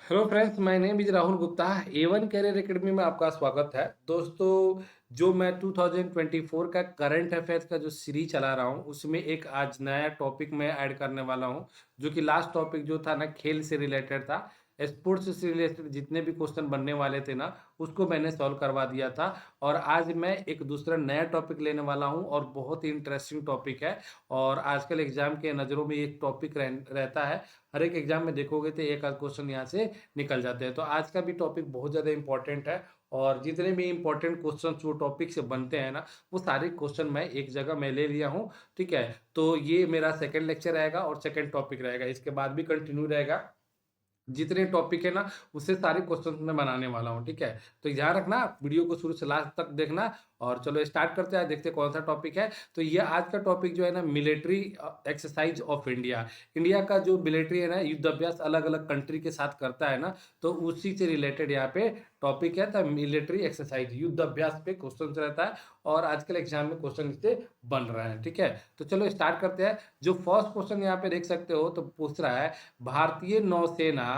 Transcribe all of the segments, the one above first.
Hello friends, my name is Rahul Gupta. A1 career academy में आपका स्वागत है। दोस्तों, जो मैं 2024 का करंट अफेयर्स का जो सीरीज चला रहा हूँ, उसमें एक आज नया टॉपिक मैं ऐड करने वाला हूँ, जो कि लास्ट टॉपिक जो था ना, खेल से रिलेटेड था। स्पोर्ट्स से रिलेटेड जितने भी क्वेश्चन बनने वाले थे ना, उसको मैंने सॉल्व करवा दिया था। और आज मैं एक दूसरा नया टॉपिक लेने वाला हूँ और बहुत ही इंटरेस्टिंग टॉपिक है। और आजकल एग्जाम के नज़रों में एक टॉपिक रहता है। हर एक एग्जाम में देखोगे तो एक आध क्वेश्चन यहाँ से निकल जाते हैं। तो आज का भी टॉपिक बहुत ज़्यादा इंपॉर्टेंट है। और जितने भी इंपॉर्टेंट क्वेश्चन जो टॉपिक से बनते हैं ना, वो सारे क्वेश्चन मैं एक जगह मैं ले लिया हूँ। ठीक है, तो ये मेरा सेकंड लेक्चर रहेगा और सेकंड टॉपिक रहेगा। इसके बाद भी कंटिन्यू रहेगा। जितने टॉपिक है ना, उससे सारे क्वेश्चन मैं बनाने वाला हूँ। ठीक है, तो ध्यान रखना, वीडियो को शुरू से लास्ट तक देखना। और चलो स्टार्ट करते हैं, देखते हैं कौन सा टॉपिक है। तो ये आज का टॉपिक जो है ना, military exercise of India. India का जो मिलिट्री है ना, युद्ध अभ्यास अलग अलग कंट्री के साथ करता है ना, तो उसी से रिलेटेड यहाँ पे टॉपिक है। तो मिलिट्री एक्सरसाइज युद्ध अभ्यास पे क्वेश्चन रहता है। और आजकल एग्जाम में क्वेश्चन इससे बन रहा है। ठीक है, तो चलो स्टार्ट करते हैं। जो फर्स्ट क्वेश्चन यहाँ पे देख सकते हो, तो पूछ रहा है, भारतीय नौसेना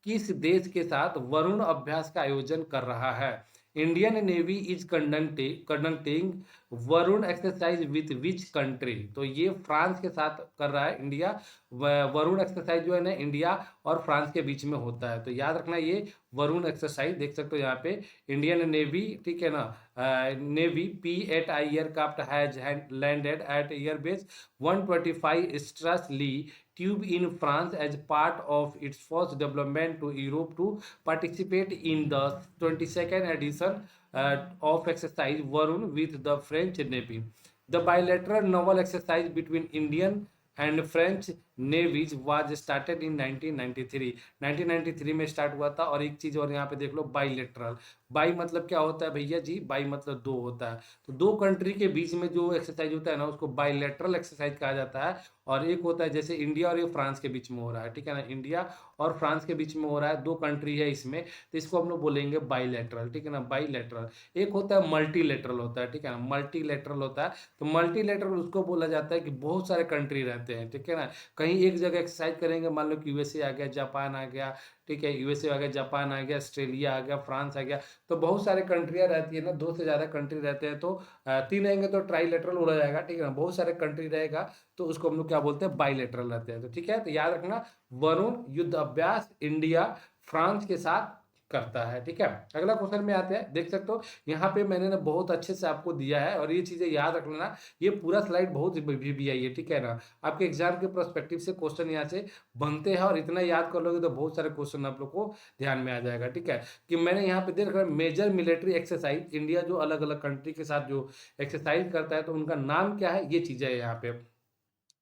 किस देश के साथ वरुण अभ्यास का आयोजन कर रहा है? Indian navy is conducting Varun exercise with which country? तो ये फ्रांस के साथ कर रहा है इंडिया। वरुण एक्सरसाइज जो है ना, इंडिया और फ्रांस के बीच में होता है। तो याद रखना, ये वरुण एक्सरसाइज देख सकते हो यहाँ पे। इंडियन नेवी, ठीक है ना, navy P-8I aircraft has landed at airbase 125 स्ट्रास ली tube in France as part of its first development to Europe to participate in the 22nd edition of exercise Varun with the French Navy. The bilateral naval exercise between Indian and French navies was started in 1993। 1993 में start हुआ था। और एक चीज और यहाँ पे देख लो, बाइलेटरल। बाई मतलब क्या होता है भैया जी? बाई मतलब दो होता है। तो दो कंट्री के बीच में जो एक्सरसाइज होता है ना, उसको बाइलेटरल एक्सरसाइज कहा जाता है। और एक होता है जैसे इंडिया और ये फ्रांस के बीच में हो रहा है, ठीक है ना, इंडिया और फ्रांस के बीच में हो रहा है, दो कंट्री है इसमें, तो इसको हम लोग बोलेंगे बाईलेटरल। ठीक है ना, बाईलेटरल। एक होता है मल्टीलेटरल होता है, ठीक है ना, मल्टीलेटरल होता है। तो मल्टीलेटरल उसको बोला जाता है कि बहुत सारे कंट्री रहते हैं, ठीक है ना। कहीं एक जगह एक्सरसाइज करेंगे, मान लो कि यूएसए आ गया, जापान आ गया, ठीक है, यूएसए आ गया, जापान आ गया, ऑस्ट्रेलिया आ गया, फ्रांस आ गया। तो बहुत सारे कंट्रियां रहती है ना, दो से ज्यादा कंट्री रहते हैं। तो तीन रहेंगे तो ट्राईलेटरल हो जाएगा, ठीक है ना। बहुत सारे कंट्री रहेगा तो उसको हम लोग क्या बोलते हैं? बाईलेटरल रहते हैं। तो ठीक है, तो याद रखना, वरुण युद्ध अभ्यास इंडिया फ्रांस के साथ करता है। ठीक है, अगला क्वेश्चन में आते हैं। देख सकते हो यहाँ पे मैंने ना बहुत अच्छे से आपको दिया है, और ये चीजें याद रख लेना। ये पूरा स्लाइड बहुत भी आई है, ठीक है ना। आपके एग्जाम के प्रोस्पेक्टिव से क्वेश्चन यहाँ से बनते हैं, और इतना याद कर लोगे तो बहुत सारे क्वेश्चन आप लोग को ध्यान में आ जाएगा। ठीक है, कि मैंने यहाँ पे देख रहा मेजर मिलिट्री एक्सरसाइज इंडिया जो अलग अलग कंट्री के साथ जो एक्सरसाइज करता है, तो उनका नाम क्या है, ये चीजें है यहाँ पे।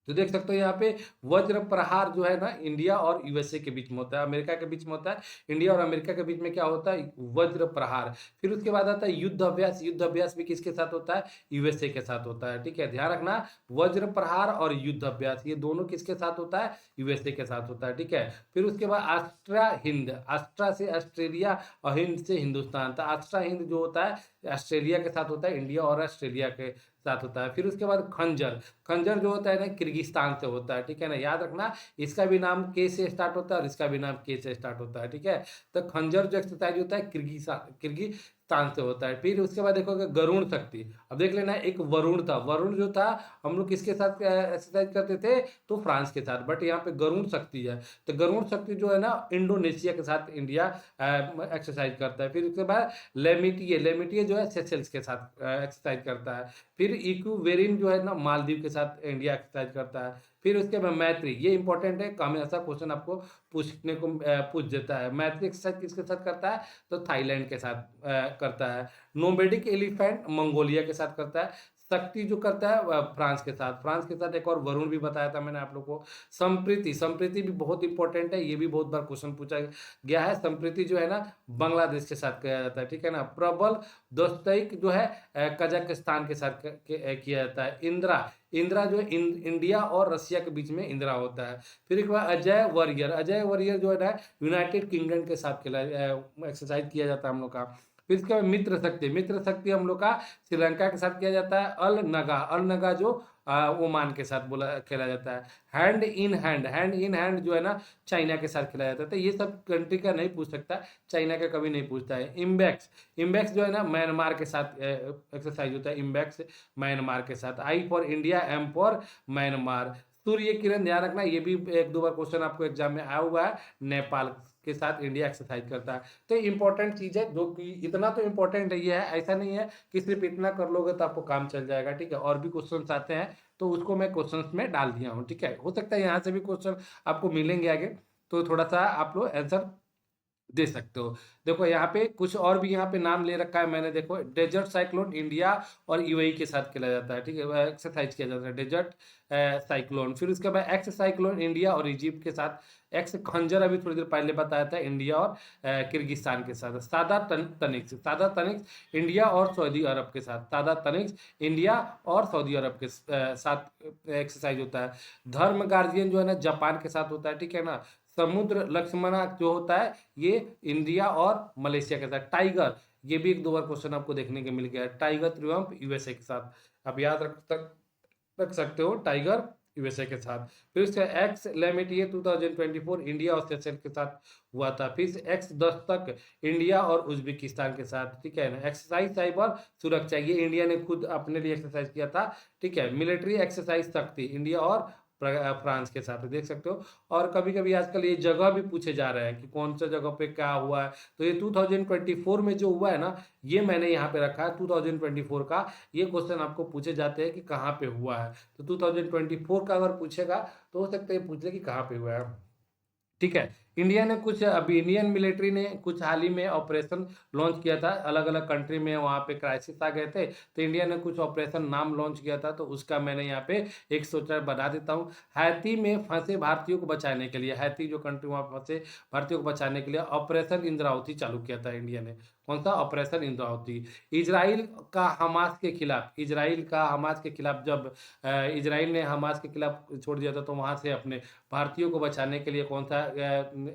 तो देख सकते हो यहाँ पे वज्र प्रहार जो है ना, इंडिया और यूएसए के बीच में होता है, अमेरिका के बीच में होता है। इंडिया और अमेरिका के बीच में क्या होता है? वज्र प्रहार। फिर उसके बाद आता है युद्ध अभ्यास। युद्ध अभ्यास भी किसके साथ होता है? यूएसए के साथ होता है। ठीक है, ध्यान रखना, वज्र प्रहार और युद्ध अभ्यास ये दोनों किसके साथ होता है? यूएसए के साथ होता है। ठीक है, फिर उसके बाद आस्ट्रा हिंद। आस्ट्रा से ऑस्ट्रेलिया और हिंद से हिंदुस्तान। तो आस्ट्रा हिंद जो होता है ऑस्ट्रेलिया के साथ होता है, इंडिया और ऑस्ट्रेलिया के साथ होता है। फिर उसके बाद खंजर। खंजर जो होता है ना, किर्गिस्तान से होता है। ठीक है ना, याद रखना, इसका भी नाम के से स्टार्ट होता है और इसका भी नाम के से स्टार्ट होता है। ठीक है, तो खंजर जो एक्सरसाइज होता है किर्गिस्तान से होता है। फिर उसके बाद देखोगे गरुण शक्ति। अब देख लेना, एक वरुण था। वरुण जो था, हम लोग किसके साथ एक्सरसाइज करते थे? तो फ्रांस के साथ। बट यहाँ पे गरुण शक्ति है, तो गरुण शक्ति जो है ना, इंडोनेशिया के साथ इंडिया एक्सरसाइज करता है। फिर उसके बाद लेमिटिए। लेमिटिए जो है सेशेल्स के साथ एक्सरसाइज करता है। फिर इक्वेरिन जो है ना, मालदीव के साथ इंडिया एक्सरसाइज करता है। फिर उसके बाद मैत्री, ये इंपॉर्टेंट है, हमेशा क्वेश्चन आपको पूछने को पूछ देता है। मैत्री एक्सरसाइज किसके साथ करता है? तो थाईलैंड के साथ करता है। नोमेडिक एलिफेंट मंगोलिया के साथ करता है। शक्ति जो करता है फ्रांस के साथ। फ्रांस के साथ एक और वरुण भी बताया था मैंने आप लोग को। संप्रीति, संप्रीति भी बहुत इंपॉर्टेंट है, ये भी बहुत बार क्वेश्चन पूछा गया है। संप्रीति जो है ना, बांग्लादेश के साथ किया जाता है। ठीक है ना। प्रबल दोस्तैक जो है कजाकिस्तान के साथ किया जाता है। इंदिरा, इंदिरा जो है इंडिया और रसिया के बीच में इंदिरा होता है। फिर एक बार अजय वॉरियर। अजय वॉरियर जो है ना, यूनाइटेड किंगडम के साथ खेला एक्सरसाइज किया जाता है हम लोग का। फिर इसके बाद मित्र शक्ति हम लोग का श्रीलंका के साथ किया जाता है। अल नगा जो ओमान के साथ बोला खेला जाता है। हैंड इन हैंड जो है ना चाइना के साथ खेला जाता है। तो ये सब कंट्री का नहीं पूछ सकता, चाइना का कभी नहीं पूछता है। इम्बैक्स इम्बैक्स जो है ना म्यांमार के साथ एक्सरसाइज होता है। इम्बैक्स म्यांमार के साथ। I for India, M for Myanmar. Surya Kiran ध्यान रखना, ये भी एक दो बार क्वेश्चन आपको एग्जाम में आया हुआ है। नेपाल के साथ इंडिया एक्सरसाइज करता है। तो इंपॉर्टेंट चीज है, जो कि इतना तो इंपॉर्टेंट ये है, ऐसा नहीं है कि सिर्फ इतना कर लोगे तो आपको काम चल जाएगा। ठीक है, और भी क्वेश्चन आते हैं तो उसको मैं क्वेश्चंस में डाल दिया हूँ। ठीक है, हो सकता है यहाँ से भी क्वेश्चन आपको मिलेंगे आगे, तो थोड़ा सा आप लोग आंसर दे सकते हो। देखो यहाँ पे कुछ और भी यहाँ पे नाम ले रखा है मैंने। देखो डेजर्ट साइक्लोन इंडिया और यूएई के साथ खेला जाता है। ठीक है, एक्सरसाइज किया जाता है डेजर्ट साइक्लोन। फिर उसके बाद एक्स साइक्लोन इंडिया और इजिप्ट के साथ। एक्स खंजर अभी थोड़ी देर पहले बताया था, इंडिया और किर्गिस्तान के साथ। सादा तनिक्स इंडिया और सऊदी अरब के साथ। सादा तनिक्स इंडिया और सऊदी अरब के साथ एक्सरसाइज होता है। धर्म गार्जियन जो है ना जापान के साथ होता है। ठीक है ना। समुद्र लक्ष्मणा जो होता है ये इंडिया और मलेशिया के साथ। टाइगर, ये भी एक दो बार क्वेश्चन आपको देखने को मिल गया है। टाइगर त्रियम्फ यूएसए के साथ। आप याद रख सकते हो, टाइगर यूएसए के साथ। फिर उसके एक्स लेमेटिए 2024 इंडिया और सेशेल्स के साथ हुआ था। फिर एक्स दस्तक इंडिया और उज्बेकिस्तान के साथ। ठीक है ना। एक्सरसाइज साइबर सुरक्षा, ये इंडिया ने खुद अपने लिए एक्सरसाइज किया था। ठीक है। मिलिट्री एक्सरसाइज शक्ति इंडिया और फ्रांस के साथ, देख सकते हो। और कभी कभी आजकल ये जगह भी पूछे जा रहे हैं कि कौन सा जगह पे क्या हुआ है। तो ये 2024 में जो हुआ है ना, ये मैंने यहाँ पे रखा है 2024 का। ये क्वेश्चन आपको पूछे जाते हैं कि कहाँ पे हुआ है। तो 2024 का अगर पूछेगा तो हो सकता है पूछ ले कि कहाँ पे हुआ है। ठीक है। इंडिया ने कुछ अभी इंडियन मिलिट्री ने कुछ हाल ही में ऑपरेशन लॉन्च किया था। अलग अलग कंट्री में वहाँ पे क्राइसिस आ गए थे, तो इंडिया ने कुछ ऑपरेशन नाम लॉन्च किया था, तो उसका मैंने यहाँ पे एक सोचा बना देता हूँ। हैती में फंसे भारतीयों को बचाने के लिए, हैती जो कंट्री वहाँ फंसे भारतीयों को बचाने के लिए ऑपरेशन इंद्रावती चालू किया था इंडिया ने। कौन सा ऑपरेशन इंद्रावती। इजराइल का हमास के खिलाफ जब इजराइल ने हमास के खिलाफ छोड़ दिया था, तो वहां से अपने भारतीयों को बचाने के लिए कौन सा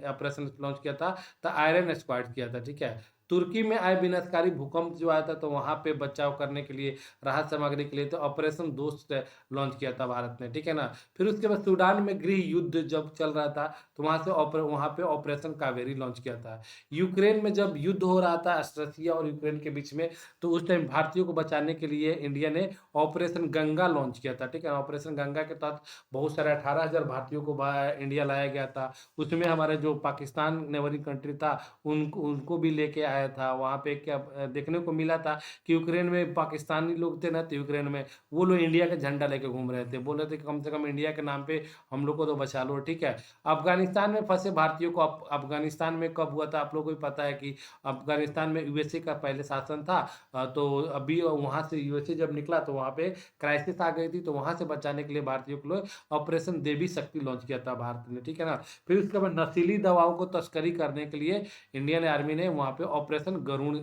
ऑपरेशन लॉन्च किया था, तो आयरन स्क्वाड किया था। ठीक है। तुर्की में आए विनाशकारी भूकंप जो आया था, तो वहां पे बचाव करने के लिए, राहत सामग्री के लिए, तो ऑपरेशन दोस्त लॉन्च किया था भारत ने। ठीक है ना। फिर उसके बाद सूडान में गृह युद्ध जब चल रहा था, तो वहां पे ऑपरेशन कावेरी लॉन्च किया था। यूक्रेन में जब युद्ध हो रहा था रसिया और यूक्रेन के बीच में, तो उस टाइम भारतीयों को बचाने के लिए इंडिया ने ऑपरेशन गंगा लॉन्च किया था। ठीक है। ऑपरेशन गंगा के तहत बहुत सारे 18,000 भारतीयों को इंडिया लाया गया था। उसमें हमारे जो पाकिस्तान नेबरिंग कंट्री था उनको भी लेके आया था। वहाँ पे क्या देखने को मिला था कि यूक्रेन में पाकिस्तानी लोग थे ना, तो यूक्रेन में वो लोग इंडिया का झंडा लेके घूम रहे थे, बोल रहे थे कि कम से कम इंडिया के नाम पे हम लोग को तो बचा लो। ठीक है। अफगानिस्तान में फंसे भारतीयों को अफगानिस्तान में कब हुआ था, आप लोगों को भी पता है कि अफगानिस्तान में यूएसए का पहले शासन था। तो अभी वहां से यूएसए जब निकला तो वहां पे क्राइसिस आ गई थी, तो वहां से बचाने के लिए भारतीयों को ऑपरेशन देवी शक्ति लॉन्च किया था भारत ने। ठीक है ना। फिर उसके बाद नशीली दवाओं को तस्करी करने के लिए इंडियन आर्मी ने वहां पे ऑपरेशन गरुण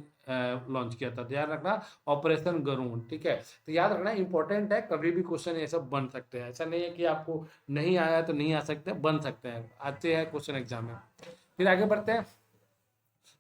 लॉन्च किया था। ध्यान रखना, ऑपरेशन गरुण। ठीक है। तो याद रखना इंपॉर्टेंट है, कभी भी क्वेश्चन ये सब बन सकते हैं। ऐसा नहीं है कि आपको नहीं आया तो नहीं आ सकते, बन सकते हैं, आते हैं क्वेश्चन एग्जाम में। फिर आगे बढ़ते हैं।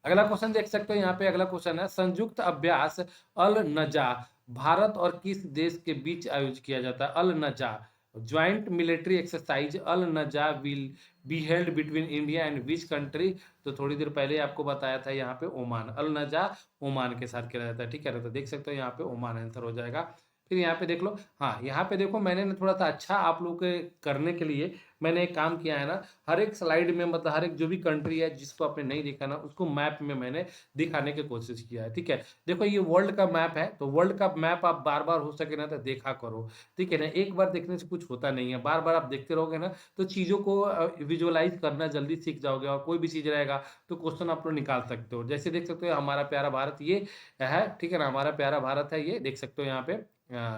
अगला क्वेश्चन देख सकते हो यहाँ पे। अगला क्वेश्चन है संयुक्त अभ्यास अल नजा भारत और किस देश के बीच आयोजित किया जाता है। अल नजा ज्वाइंट मिलिट्री एक्सरसाइज अल नजा will be held between India and which country. तो थोड़ी देर पहले आपको बताया था यहाँ पे ओमान। अल नजा ओमान के साथ किया जाता है। ठीक है ना। तो देख सकते हो यहाँ पे ओमान आंसर हो जाएगा। फिर यहाँ पे देख लो, हाँ यहाँ पे देखो मैंने ना थोड़ा सा अच्छा आप लोग के करने के लिए मैंने एक काम किया है ना, हर एक स्लाइड में मतलब हर एक जो भी कंट्री है जिसको आपने नहीं देखा ना, उसको मैप में मैंने दिखाने की कोशिश किया है। ठीक है। देखो ये वर्ल्ड का मैप है, तो वर्ल्ड का मैप आप बार बार हो सके ना तो देखा करो। ठीक है ना। एक बार देखने से कुछ होता नहीं है, बार बार आप देखते रहोगे ना तो चीज़ों को विजुअलाइज करना जल्दी सीख जाओगे, और कोई भी चीज़ रहेगा तो क्वेश्चन आप लोग निकाल सकते हो। जैसे देख सकते हो हमारा प्यारा भारत ये है। ठीक है ना। हमारा प्यारा भारत है, ये देख सकते हो यहाँ पे।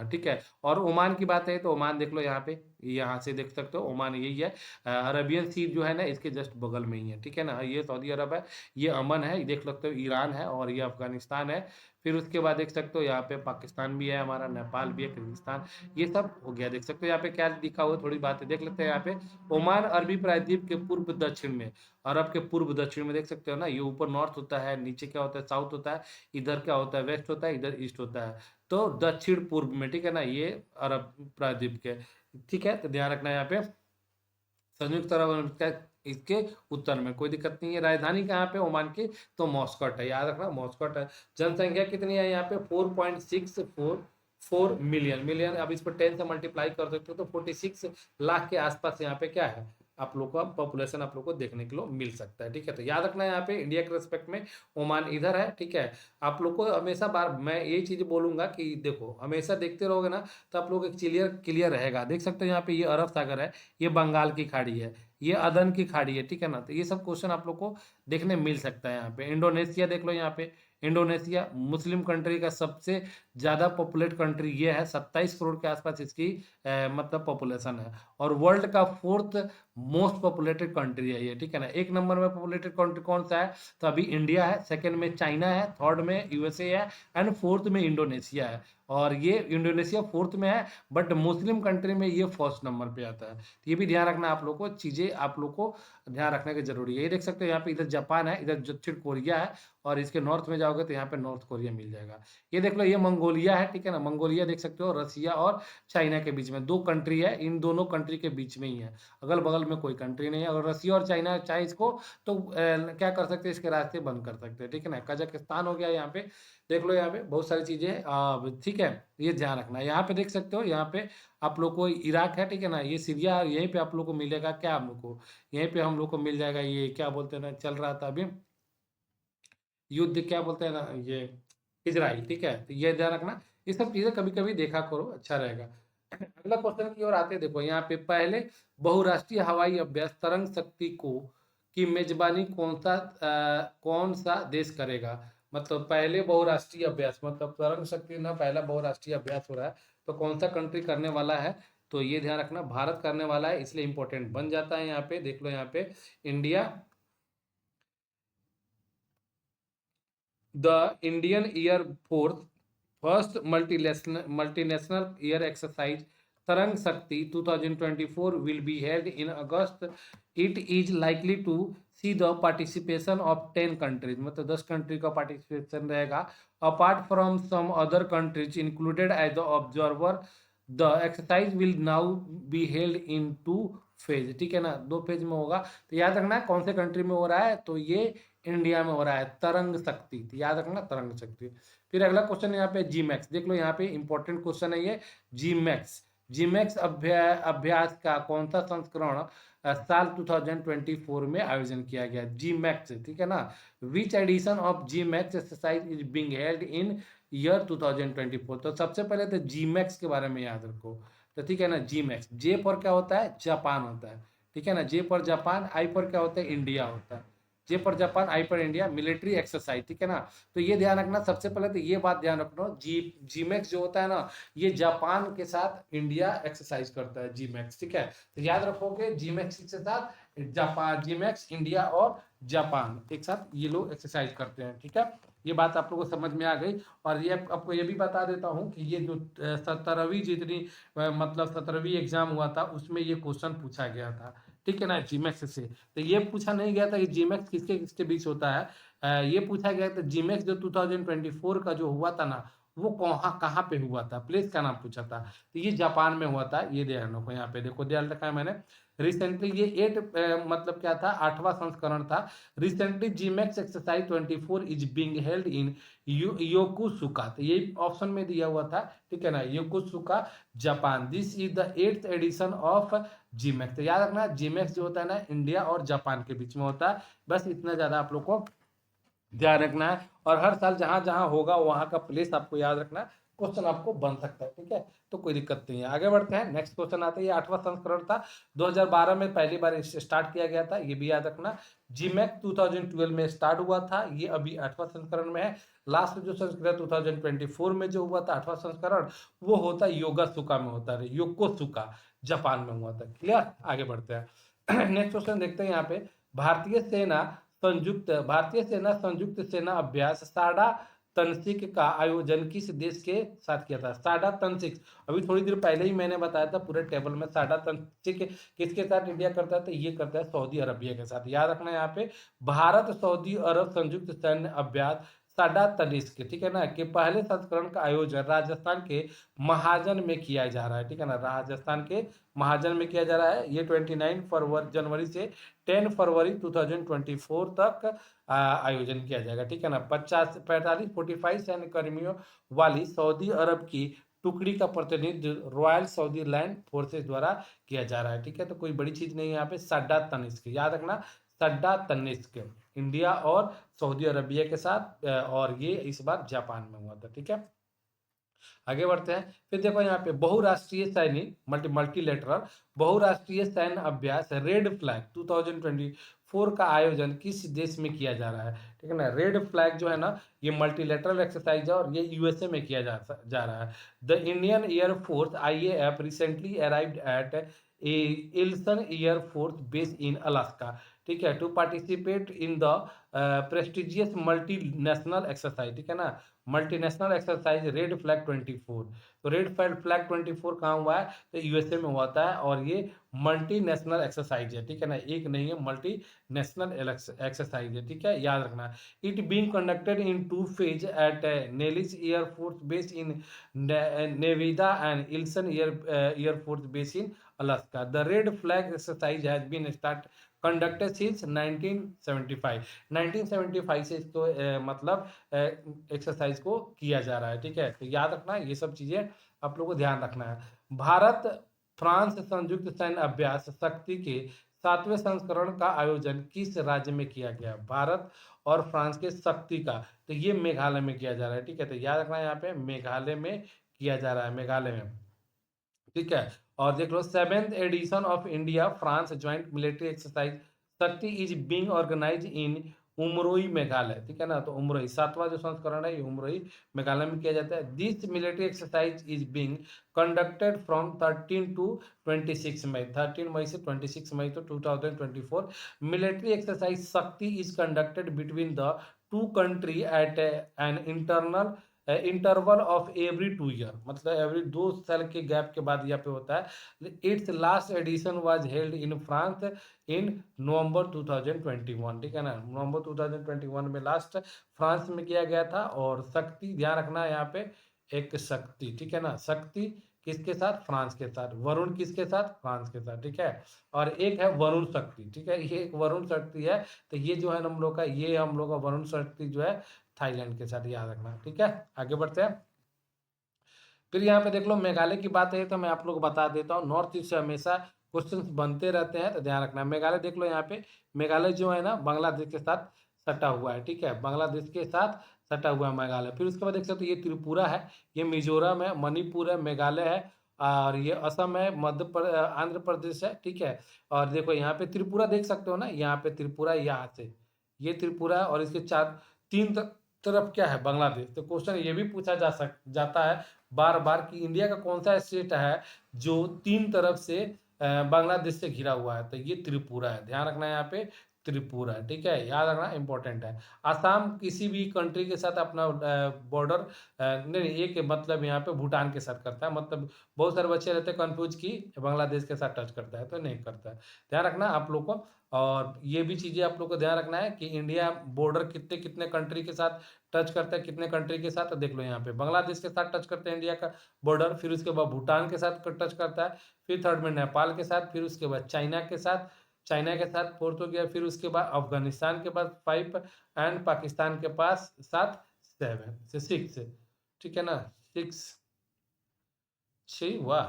ठीक है। और ओमान की बात है तो ओमान देख लो यहाँ पे, यहाँ से देख सकते हो ओमान यही है। अरबियन सी जो है ना इसके जस्ट बगल में ही है, ठीक है ना। ये सऊदी अरब है, ये अमन है, ये देख सकते हो ईरान है और ये अफगानिस्तान है। फिर उसके बाद देख सकते हो यहाँ पे पाकिस्तान भी है हमारा, नेपाल भी है, किर्गिस्तान, ये सब हो गया। देख सकते हो यहाँ पे क्या लिखा हुआ है, थोड़ी बातें देख लेते हैं यहाँ पे। ओमान अरबी प्रायद्वीप के पूर्व दक्षिण में, अरब के पूर्व दक्षिण में देख सकते हो ना, ये ऊपर नॉर्थ होता है, नीचे क्या होता है साउथ होता है, इधर क्या होता है वेस्ट होता है, इधर ईस्ट होता है। तो दक्षिण पूर्व में, ठीक है ना, ये अरब प्रायद्वीप के, ठीक है। तो ध्यान रखना यहाँ पे संयुक्त अरब अमीरात का इसके उत्तर में, कोई दिक्कत नहीं है। राजधानी कहाँ पे ओमान की, तो मॉस्कट है, याद रखना मॉस्कट है। जनसंख्या कितनी है यहाँ पे, 4.644 मिलियन, मिलियन अब इसको 10 से मल्टीप्लाई कर सकते हो तो 46 लाख के आसपास यहाँ पे क्या है आप लोग का पॉपुलेशन आप लोग को देखने के लिए मिल सकता है, ठीक है। तो याद रखना है यहाँ पे इंडिया के रेस्पेक्ट में ओमान इधर है, ठीक है। आप लोग को हमेशा बार मैं यही चीज बोलूंगा कि देखो हमेशा देखते रहोगे ना तो आप लोग एक क्लियर क्लियर रहेगा। देख सकते हो यहाँ पे ये अरब सागर है, ये बंगाल की खाड़ी है, ये अदन की खाड़ी है, ठीक है ना। तो ये सब क्वेश्चन आप लोग को देखने मिल सकता है यहाँ पे। इंडोनेशिया देख लो यहाँ पे, इंडोनेशिया मुस्लिम कंट्री का सबसे ज्यादा पॉपुलेट कंट्री ये है, 27 करोड़ के आसपास इसकी मतलब पॉपुलेशन है, और वर्ल्ड का 4th मोस्ट पॉपुलेटेड कंट्री है ये, ठीक है ना। एक नंबर में पॉपुलेटेड कंट्री कौन सा है, तो अभी इंडिया है, सेकंड में चाइना है, थर्ड में यूएसए है, एंड फोर्थ में इंडोनेशिया है। और ये इंडोनेशिया फोर्थ में है, बट मुस्लिम कंट्री में ये फर्स्ट नंबर पे आता है। तो ये भी ध्यान रखना आप लोग को, चीजें आप लोग को ध्यान रखने की जरूरी है। ये देख सकते हो यहाँ पे इधर जापान है, इधर दक्षिण कोरिया है, और इसके नॉर्थ में जाओगे तो यहाँ पे नॉर्थ कोरिया मिल जाएगा। ये देख लो ये मंगोलिया है, ठीक है ना, मंगोलिया देख सकते हो रसिया और चाइना के बीच में दो कंट्री है, इन दोनों कंट्री के बीच में ही है, अगल बगल में कोई कंट्री नहीं है। अगर रसिया और चाइना चाहे इसको तो क्या कर सकते हैं, इसके रास्ते बंद कर सकते हैं, ठीक है ना। कजाकिस्तान हो गया यहाँ पे, देख लो यहाँ पे बहुत सारी चीजें हैं, ठीक है। ये ध्यान रखना है। यहाँ पे देख सकते हो यहाँ पे आप लोग को इराक है, ठीक है ना, ये सीरिया, यहीं पे आप लोग को मिलेगा क्या, हम लोग को यहीं पे हम लोग को मिल जाएगा, ये क्या बोलते हैं ना, चल रहा था अभी युद्ध, क्या बोलते हैं ना ये, इजराइल, ठीक है। तो ये ध्यान रखना, ये सब चीजें कभी कभी देखा करो, अच्छा रहेगा। अगला क्वेश्चन की ओर आते हैं, देखो यहाँ पे पहले बहुराष्ट्रीय हवाई अभ्यास तरंग शक्ति को की मेजबानी कौन सा देश करेगा। मतलब पहले बहुराष्ट्रीय अभ्यास, मतलब तरंग शक्ति ना पहला बहुराष्ट्रीय अभ्यास हो रहा है, तो कौन सा कंट्री करने वाला है, तो ये ध्यान रखना भारत करने वाला है, इसलिए इंपॉर्टेंट बन जाता है। यहाँ पे देख लो यहाँ पे India, the Indian air force first multinational air exercise Tarang Shakti 2024 will be held in August. It is likely to see the participation of 10 countries, मतलब 10 कंट्री का पार्टिसिपेशन रहेगा। Apart from some other countries included as the observer, the exercise will now be held in 2 phase, ठीक है ना, 2 phase में होगा। तो याद रखना कौन से कंट्री में हो रहा है, तो ये इंडिया में हो रहा है, तरंग शक्ति, तो याद रखना तरंग शक्ति। फिर अगला क्वेश्चन यहाँ पे जी मैक्स, देख लो यहाँ पे इंपॉर्टेंट क्वेश्चन है ये, जी मैक्स, जी मैक्स अभ्यास का कौन सा संस्करण साल 2024 में आयोजन किया गया, जी मैक्स, ठीक है ना। Which edition of G Max exercise is being held in year 2024, तो सबसे पहले तो जी मैक्स के बारे में याद रखो, तो ठीक है ना। जी मैक्स, जे पर क्या होता है, जापान होता है, ठीक है ना, जे पर जापान, आई पर क्या होता है, इंडिया होता है। जे पर जापान, आई पर इंडिया, मिलिट्री एक्सरसाइज, ठीक है ना। तो ये ध्यान रखना, सबसे पहले तो ये बात ध्यान रखना, जीमैक्स जो होता है ना, ये जापान के साथ इंडिया एक्सरसाइज करता है, जीमैक्स, ठीक है। तो याद रखोगे जीमैक्स के साथ जापान, जीमैक्स इंडिया और जापान एक साथ ये लोग एक्सरसाइज करते हैं, ठीक है। ये बात आप लोगों को समझ में आ गई। और ये आपको ये भी बता देता हूँ कि ये जो 17वीं जितनी मतलब 17वीं एग्जाम हुआ था उसमें ये क्वेश्चन पूछा गया था, ठीक है ना, जीमैक्स से। तो ये पूछा नहीं गया था कि जीमैक्स किसके किसके बीच होता है, ये पूछा गया था जीमैक्स जो 2024 का जो हुआ था ना, वो कहाँ कहाँ पे हुआ था, प्लेस का नाम पूछा था, तो ये जापान में हुआ था। ये ध्यान रखो, यहाँ पे देखो ध्यान रखा है मैंने। रिसेंटली ये 8 मतलब क्या था, 8वां संस्करण था। Recently JIMEX exercise 24 is being held in Yokosuka, तो ये ऑप्शन में दिया हुआ था, ठीक है ना, Yokosuka Japan. This is the 8th edition of JIMEX. तो याद रखना जीमैक्स जो होता है ना, इंडिया और जापान के बीच में होता है, बस इतना ज्यादा आप लोग को ध्यान रखना है। और हर साल जहां जहां होगा वहां का प्लेस आपको याद रखना है, क्वेश्चन आपको बन सकता है, ठीक है। तो कोई दिक्कत नहीं है, आगे बढ़ते हैं। नेक्स्ट क्वेश्चन आता है, ये 8वां संस्करण था, 2012 में पहली बार स्टार्ट किया गया था, ये भी याद रखना। जीमैक 2012 में स्टार्ट हुआ था, ये अभी 8वां संस्करण में है। लास्ट जो संस्करण 2024 में जो हुआ था 8वां संस्करण, वो होता है योगा सुका में होता है, योको सुका। जापान में हुआ था। क्लियर, आगे बढ़ते हैं। नेक्स्ट क्वेश्चन देखते हैं यहाँ पे। भारतीय सेना संयुक्त सेना अभ्यास साडा तनसिक का आयोजन किस देश के साथ किया था? साडा तनसिक, अभी थोड़ी देर पहले ही मैंने बताया था पूरे टेबल में। साडा तनसिक किसके साथ इंडिया करता है? तो ये करता है सऊदी अरबिया के साथ। याद रखना यहाँ पे, भारत सऊदी अरब संयुक्त सैन्य अभ्यास साडा तनिष्क, ठीक है ना, कि पहले संस्करण का आयोजन राजस्थान के महाजन में किया जा रहा है, ठीक है ना, राजस्थान के महाजन में किया जा रहा है। ये 29 जनवरी से 10 फरवरी 2024 तक आयोजन किया जाएगा, ठीक है ना। 45 सैन्य कर्मियों वाली सऊदी अरब की टुकड़ी का प्रतिनिधित्व रॉयल सऊदी लैंड फोर्सेस द्वारा किया जा रहा है, ठीक है। तो कोई बड़ी चीज नहीं है यहाँ पे। सड्डा तनिष्क, याद रखना, सड्डा तनिष्क, इंडिया और सऊदी अरबिया के साथ, और ये इस बार जापान में हुआ था, ठीक है। आगे बढ़ते हैं। फिर देखो यहाँ पे बहुराष्ट्रीय सैनिक मल्टीलेटरल बहुराष्ट्रीय सैन्य अभ्यास रेड फ्लैग 2024 का आयोजन किस देश में किया जा रहा है? ठीक है ना। रेड फ्लैग जो है ना, ये मल्टीलेटरल एक्सरसाइज है और ये यूएसए में किया जा रहा है। The Indian air force IAF recently arrived at Eielson air force base in Alaska, ठीक है, to participate in the prestigious multinational exercise, ठीक है ना, मल्टीनेशनल एक्सरसाइज रेड फ्लैग 24। तो रेड फ्लैग 24 कहाँ हुआ है? तो यूएसए में हुआ है, और ये मल्टीनेशनल एक्सरसाइज है, ठीक है ना, एक नहीं है, मल्टी नेशनल एक्सरसाइज है, ठीक है, याद रखना। It being conducted in 2 phase at Nellis air force base in Nevada and Eielson air force base in Alaska. The Red Flag exercise has been start conducted since 1975। 1975 से इसको मतलब एक्सरसाइज को किया जा रहा है, ठीक है। तो याद रखना, ये सब चीजें आप लोगों को ध्यान रखना है। भारत फ्रांस संयुक्त सैन्य अभ्यास शक्ति के 7वें संस्करण का आयोजन किस राज्य में किया गया? भारत और फ्रांस के शक्ति का, तो ये मेघालय में किया जा रहा है, ठीक है। तो याद रखना, यहाँ पे मेघालय में किया जा रहा है, मेघालय में, ठीक है। और देख लो, 7th edition of India France joint military exercise Shakti is being organize in Umroi Meghalaya, ठीक है ना। तो उमरोई 7वां जो संस्करण है, ये उमरोई मेघालय में किया जाता है। This military exercise is being conducted from 13 to 26 May, 13 मई से 26 मई तो 2024। Military exercise Shakti is conducted between the two country at an interval of every 2 year, मतलब एवरी 2 साल के गैप के बाद यहाँ पे होता है। It's last edition was held in France in November 2021, ठीक है ना, नवंबर 2021 में लास्ट फ्रांस में किया गया था। और शक्ति, ध्यान रखना है यहाँ पे, एक शक्ति, ठीक है ना, शक्ति किसके साथ? फ्रांस के साथ। वरुण किसके साथ? फ्रांस के साथ, ठीक है। और एक है वरुण शक्ति, ठीक है, ये एक वरुण शक्ति है। तो ये जो है हम लोग का, ये हम लोग का वरुण शक्ति जो है थाईलैंड के साथ, याद रखना, ठीक है। आगे बढ़ते हैं। फिर यहाँ पे देख लो, मेघालय की बात है तो मैं आप लोग को बता देता हूँ, नॉर्थ ईस्ट से हमेशा क्वेश्चन बनते रहते हैं, तो ध्यान रखना। मेघालय देख लो यहाँ पे, मेघालय जो है ना, बांग्लादेश के साथ सटा हुआ है, ठीक है, बांग्लादेश के साथ सटा हुआ है मेघालय। फिर उसके बाद देख सकते हो, ये त्रिपुरा है, ये मिजोरम है, मणिपुर है, मेघालय है, और ये असम है, आंध्र प्रदेश है, ठीक है। और देखो यहाँ पे त्रिपुरा देख सकते हो ना, यहाँ पे त्रिपुरा, यहाँ से ये त्रिपुरा है, और इसके तीन तरफ क्या है? बांग्लादेश। तो क्वेश्चन ये भी पूछा जाता है बार बार कि इंडिया का कौन सा स्टेट है जो 3 तरफ से बांग्लादेश से घिरा हुआ है? तो ये त्रिपुरा है, ध्यान रखना है यहाँ पे, त्रिपुरा है, ठीक है, याद रखना, इंपॉर्टेंट है। आसाम किसी भी कंट्री के साथ अपना बॉर्डर नहीं, एक मतलब यहाँ पे भूटान के साथ करता है, मतलब बहुत सारे बच्चे रहते हैं कंफ्यूज की बांग्लादेश के साथ टच करता है, तो नहीं करता है, ध्यान रखना आप लोग को। और ये भी चीजें आप लोग को ध्यान रखना है कि इंडिया बॉर्डर कितने कितने कंट्री के साथ टच करता है, कितने कंट्री के साथ। तो देख लो यहाँ पे बांग्लादेश के साथ टच करते हैं इंडिया का बॉर्डर, फिर उसके बाद भूटान के साथ टच करता है, फिर थर्ड में नेपाल के साथ, फिर उसके बाद चाइना के साथ फोर्थ हो गया, फिर उसके बाद अफगानिस्तान के पास 5 एंड पाकिस्तान के पास 6, ठीक है ना, 6, 6, वाह,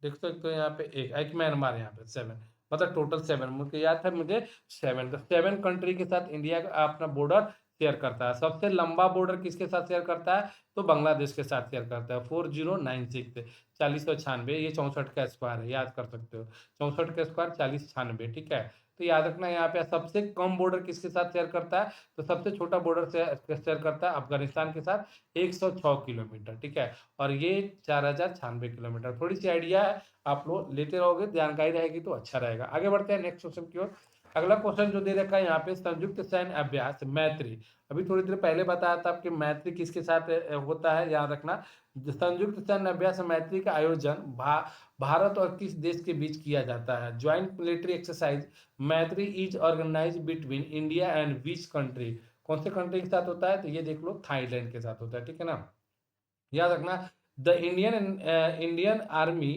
देख सकते हो यहाँ पे एक म्यांमार, यहाँ पे 7, मतलब टोटल 7, मुझे याद था, मुझे 7, तो 7 कंट्री के साथ इंडिया का अपना बॉर्डर शेयर करता है। सबसे लंबा बॉर्डर किसके साथ शेयर करता है? तो बांग्लादेश के साथ शेयर करता है, 4096, 4096, ये 64 का स्क्वायर है, याद कर सकते हो, 64 का स्क्वायर 4096, ठीक है। तो याद रखना यहाँ पे सबसे कम बॉर्डर किसके साथ शेयर करता है, तो सबसे छोटा बॉर्डर से शेयर करता है अफगानिस्तान के साथ 106 किलोमीटर, ठीक है। और ये 4096 किलोमीटर। थोड़ी सी आइडिया है, आप लोग लेते रहोगे, जानकारी रहेगी तो अच्छा रहेगा। आगे बढ़ते हैं नेक्स्ट क्वेश्चन की ओर। अगला क्वेश्चन जो दे रखा है यहाँ पे, संयुक्त सैन्य अभ्यास मैत्री। अभी थोड़ी देर पहले बताया था आपके मैत्री किसके साथ होता है, याद रखना। संयुक्त सैन्य अभ्यास मैत्री का आयोजन भारत और किस देश के बीच किया जाता है। Joint military exercise Maitri is organize between India and which country. कौन से कंट्री के साथ होता है, तो ये देख लो थाईलैंड के साथ होता है, ठीक है ना। याद रखना, the Indian army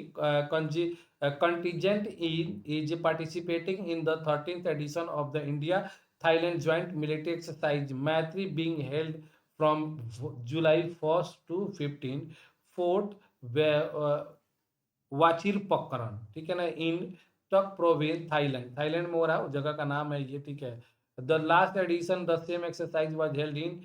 contingent is participating in the 13th edition of the India Thailand Joint Military Exercise Maitri being held from July 1st to 15 Fort वाचिर पक्करन, ठीक है ना, इन टक प्रोविंस थाईलैंड। थाईलैंड में हो रहा है, उस जगह का नाम है ये, ठीक है। The last addition the same exercise was held इन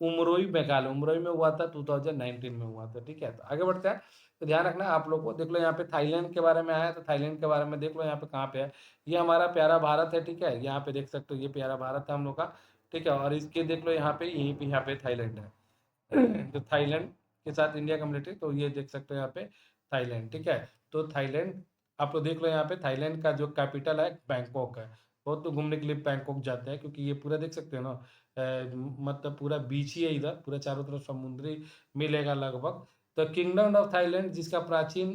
उमरोई मेघालय। उमरोई में हुआ था, 2019 में हुआ था, ठीक है। तो आगे बढ़ते हैं, तो ध्यान रखना आप लोग को। देख लो यहाँ पे थाईलैंड के बारे में आया, तो थाईलैंड के बारे में देख लो यहाँ पे कहाँ पे है। ये हमारा प्यारा भारत है, ठीक है। यहाँ पे देख सकते हो, ये प्यारा भारत है हम लोग का, ठीक है। और इसके देख लो यहाँ पे, यहीं पे यहाँ पे थाईलैंड है। तो थाईलैंड के साथ इंडिया का मिलिट्री, तो ये देख सकते हो यहाँ पे थाईलैंड, ठीक है। तो थाईलैंड आप लोग देख लो यहाँ पे, थाईलैंड का जो कैपिटल है बैंकॉक है। बहुत तो घूमने के लिए बैंकॉक जाते हैं, क्योंकि ये पूरा देख सकते हो ना, मतलब पूरा बीच ही है इधर, पूरा चारों तरफ समुद्री मिलेगा लगभग। तो किंगडम ऑफ थाईलैंड, जिसका प्राचीन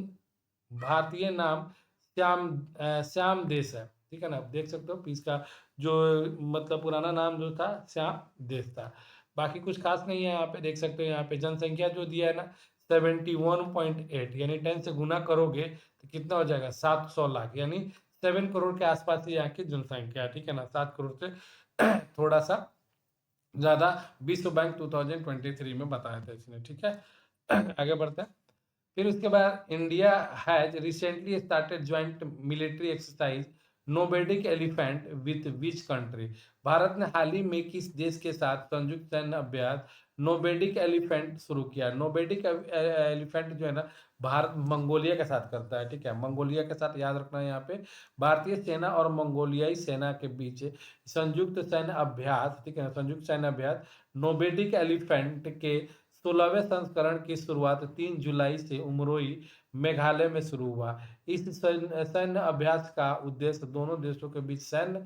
भारतीय नाम श्याम देश है, ठीक है ना। देख सकते हो इसका जो मतलब पुराना नाम जो था, श्याम देश था। बाकी कुछ खास नहीं है यहाँ पे, देख सकते हो यहाँ पे जनसंख्या जो दिया है ना 71.8, यानी 10 से गुना करोगे तो कितना हो जाएगा, 700 लाख, यानी 7 करोड़ के आसपास ही यहाँ की जनसंख्या है, ठीक है ना। 7 करोड़ से थोड़ा सा ज्यादा विश्व बैंक 2023 में बताया था इसने, ठीक है। आगे बढ़ते हैं। फिर उसके बाद, India has recently started joint military exercise Nomadic Elephant with which country. Bharat ने हाल ही में किस देश के साथ संयुक्त सैन्य अभ्यास नोबेडिक एलिफेंट शुरू किया। नोबेडिक एलिफेंट जो है ना, भारत मंगोलिया के साथ करता है, ठीक है। मंगोलिया के साथ, याद रखना है यहाँ पे, भारतीय सेना और मंगोलियाई सेना के बीच संयुक्त सैन्य अभ्यास, ठीक है, संयुक्त सैन्य अभ्यास नोबेडिक एलिफेंट के 16वें संस्करण की शुरुआत 3 जुलाई से उमरोई मेघालय में शुरू हुआ। इस सैन्य अभ्यास का उद्देश्य दोनों देशों के बीच सैन्य